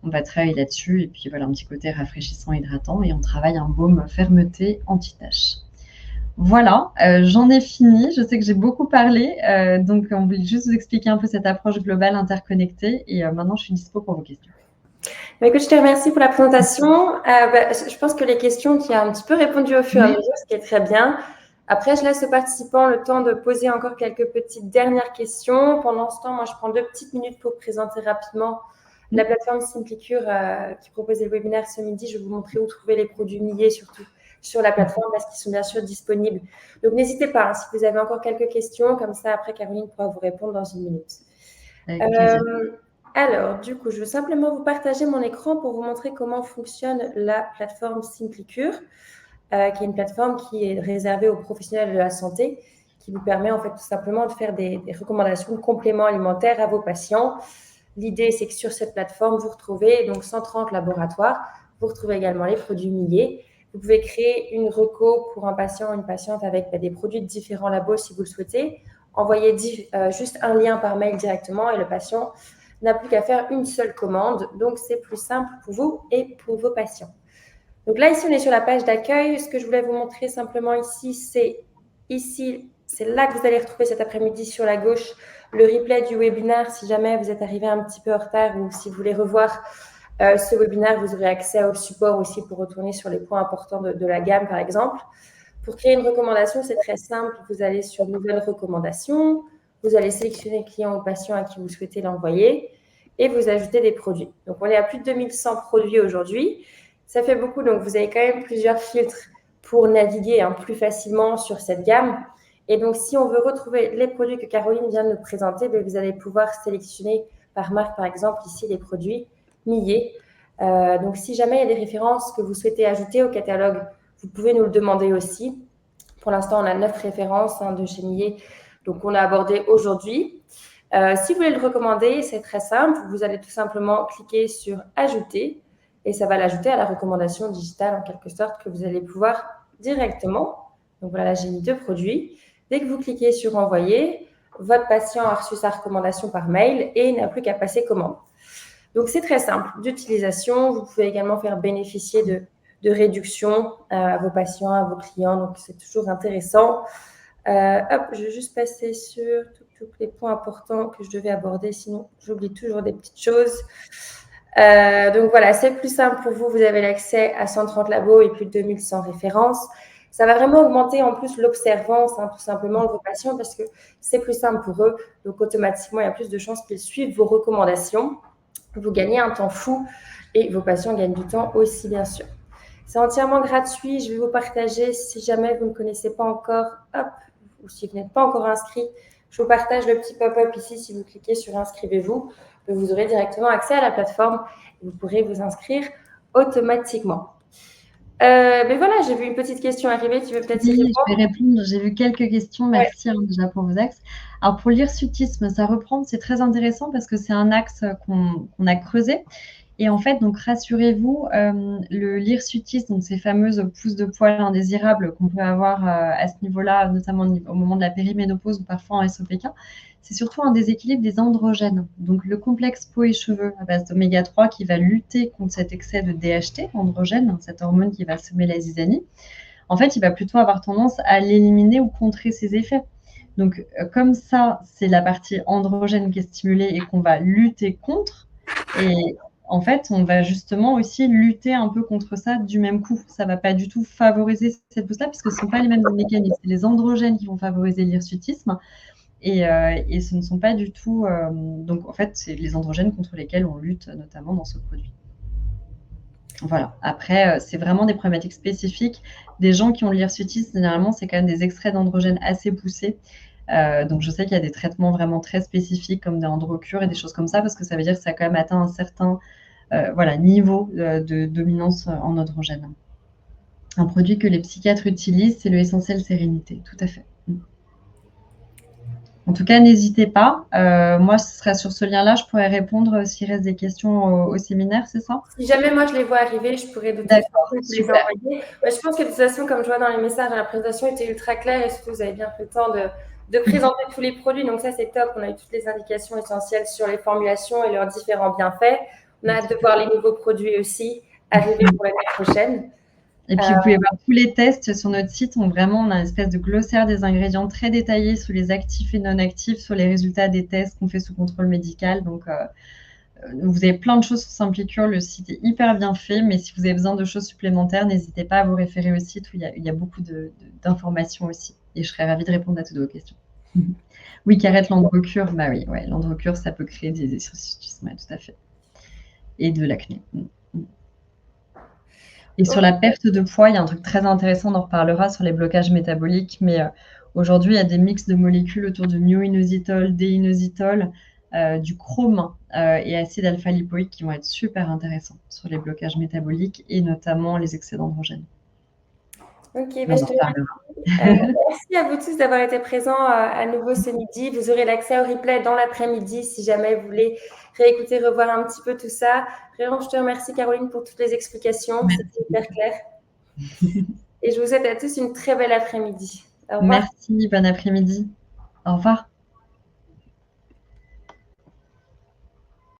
On va travailler là-dessus et puis voilà, un petit côté rafraîchissant, hydratant et on travaille un baume fermeté anti-tache. Voilà, j'en ai fini. Je sais que j'ai beaucoup parlé, donc on voulait juste vous expliquer un peu cette approche globale interconnectée et maintenant je suis dispo pour vos questions. Écoute, je te remercie pour la présentation. Je pense que les questions, tu as un petit peu répondu au fur et à mesure, ce qui est très bien. Après, je laisse aux participants le temps de poser encore quelques petites dernières questions. Pendant ce temps, moi, je prends 2 petites minutes pour présenter rapidement la plateforme Simplicure qui propose les webinaires ce midi. Je vais vous montrer où trouver les produits milliers, surtout sur la plateforme, parce qu'ils sont bien sûr disponibles. Donc, n'hésitez pas, si vous avez encore quelques questions, comme ça, après, Caroline pourra vous répondre dans une minute. Avec plaisir. Alors, du coup, je veux simplement vous partager mon écran pour vous montrer comment fonctionne la plateforme Simplicure, qui est une plateforme qui est réservée aux professionnels de la santé, qui vous permet en fait tout simplement de faire des recommandations de compléments alimentaires à vos patients. L'idée, c'est que sur cette plateforme, vous retrouvez donc 130 laboratoires, vous retrouvez également les produits milliers. Vous pouvez créer une reco pour un patient ou une patiente avec des produits de différents labos si vous le souhaitez. Envoyez juste un lien par mail directement et le patient n'a plus qu'à faire une seule commande. Donc, c'est plus simple pour vous et pour vos patients. Donc là, ici, on est sur la page d'accueil. Ce que je voulais vous montrer simplement ici, c'est là que vous allez retrouver cet après-midi sur la gauche le replay du webinaire. Si jamais vous êtes arrivé un petit peu en retard ou si vous voulez revoir ce webinaire, vous aurez accès au support aussi pour retourner sur les points importants de la gamme, par exemple. Pour créer une recommandation, c'est très simple. Vous allez sur Nouvelles recommandations. Vous allez sélectionner le client ou patient à qui vous souhaitez l'envoyer et vous ajoutez des produits. Donc, on est à plus de 2100 produits aujourd'hui. Ça fait beaucoup, donc vous avez quand même plusieurs filtres pour naviguer plus facilement sur cette gamme. Et donc, si on veut retrouver les produits que Caroline vient de nous présenter, vous allez pouvoir sélectionner par marque, par exemple, ici, les produits milliers. Donc, si jamais il y a des références que vous souhaitez ajouter au catalogue, vous pouvez nous le demander aussi. Pour l'instant, on a 9 références de chez Millet, donc on a abordé aujourd'hui. Si vous voulez le recommander, c'est très simple. Vous allez tout simplement cliquer sur « Ajouter » et ça va l'ajouter à la recommandation digitale en quelque sorte que vous allez pouvoir directement. Donc voilà, là, j'ai mis 2 produits. Dès que vous cliquez sur « Envoyer », votre patient a reçu sa recommandation par mail et n'a plus qu'à passer commande. Donc, c'est très simple d'utilisation. Vous pouvez également faire bénéficier de réductions à vos patients, à vos clients. Donc, c'est toujours intéressant. Je vais juste passer sur tous les points importants que je devais aborder. Sinon, j'oublie toujours des petites choses. Donc, voilà, c'est plus simple pour vous. Vous avez l'accès à 130 labos et plus de 2100 références. Ça va vraiment augmenter en plus l'observance, tout simplement, de vos patients parce que c'est plus simple pour eux. Donc, automatiquement, il y a plus de chances qu'ils suivent vos recommandations. Vous gagnez un temps fou et vos patients gagnent du temps aussi, bien sûr. C'est entièrement gratuit. Je vais vous partager, si jamais vous ne connaissez pas encore, ou si vous n'êtes pas encore inscrit, je vous partage le petit pop-up ici. Si vous cliquez sur « Inscrivez-vous », vous aurez directement accès à la plateforme et vous pourrez vous inscrire automatiquement. Mais voilà, j'ai vu une petite question arriver. Tu veux peut-être y répondre? Je vais répondre. J'ai vu quelques questions. Merci déjà pour vos axes. Alors, pour l'hirsutisme, ça reprend. C'est très intéressant parce que c'est un axe qu'on a creusé. Et en fait, donc rassurez-vous, l'hirsutisme, donc ces fameuses pousses de poils indésirables qu'on peut avoir à ce niveau-là, notamment au moment de la périménopause ou parfois en SOPK, c'est surtout un déséquilibre des androgènes. Donc le complexe peau et cheveux à base d'oméga 3 qui va lutter contre cet excès de DHT, androgène, cette hormone qui va semer la zizanie, en fait, il va plutôt avoir tendance à l'éliminer ou contrer ses effets. Donc comme ça, c'est la partie androgène qui est stimulée et qu'on va lutter contre. Et en fait, on va justement aussi lutter un peu contre ça du même coup. Ça va pas du tout favoriser cette pousse-là, puisque ce ne sont pas les mêmes mécanismes. C'est les androgènes qui vont favoriser l'hirsutisme, et ce ne sont pas du tout... donc, en fait, c'est les androgènes contre lesquels on lutte, notamment dans ce produit. Voilà. Après, c'est vraiment des problématiques spécifiques. Des gens qui ont de l'hirsutisme, généralement, c'est quand même des extraits d'androgènes assez poussés. Donc, je sais qu'il y a des traitements vraiment très spécifiques, comme des androcures et des choses comme ça, parce que ça veut dire que ça a quand même atteint un certain niveau de dominance en androgène. Un produit que les psychiatres utilisent, c'est le Essentiel Sérénité, tout à fait. En tout cas, n'hésitez pas. Moi, ce sera sur ce lien-là. Je pourrais répondre s'il reste des questions au séminaire, c'est ça? Si jamais moi je les vois arriver, je pourrais de toute façon vous les envoyer. Mais je pense que de toute façon, comme je vois dans les messages, la présentation était ultra claire et surtout vous avez bien pris le temps de présenter tous les produits. Donc ça, c'est top. On a eu toutes les indications essentielles sur les formulations et leurs différents bienfaits. On a hâte de voir les nouveaux produits aussi arriver pour l'année prochaine. Et puis, vous pouvez voir tous les tests sur notre site. On a une espèce de glossaire des ingrédients très détaillé sur les actifs et non actifs, sur les résultats des tests qu'on fait sous contrôle médical. Donc, vous avez plein de choses sur Simplicure. Le site est hyper bien fait, mais si vous avez besoin de choses supplémentaires, n'hésitez pas à vous référer au site où il y a beaucoup d'informations aussi. Et je serais ravie de répondre à toutes vos questions. Oui, Carrette, l'androcure, bah oui, ouais, l'androcure, ça peut créer des hirsutismes, tout à fait. Et de l'acné. Et sur la perte de poids, il y a un truc très intéressant, on en reparlera sur les blocages métaboliques, mais aujourd'hui, il y a des mix de molécules autour de myoinositol, déinositol, du chrome et acide alpha-lipoïque qui vont être super intéressants sur les blocages métaboliques et notamment les excès d'androgènes. Ok, je te remercie. Merci à vous tous d'avoir été présents à nouveau ce midi. Vous aurez l'accès au replay dans l'après-midi si jamais vous voulez réécouter, revoir un petit peu tout ça. Vraiment, je te remercie Caroline pour toutes les explications. C'était hyper clair. Et je vous souhaite à tous une très belle après-midi. Au revoir. Merci, bon après-midi. Au revoir.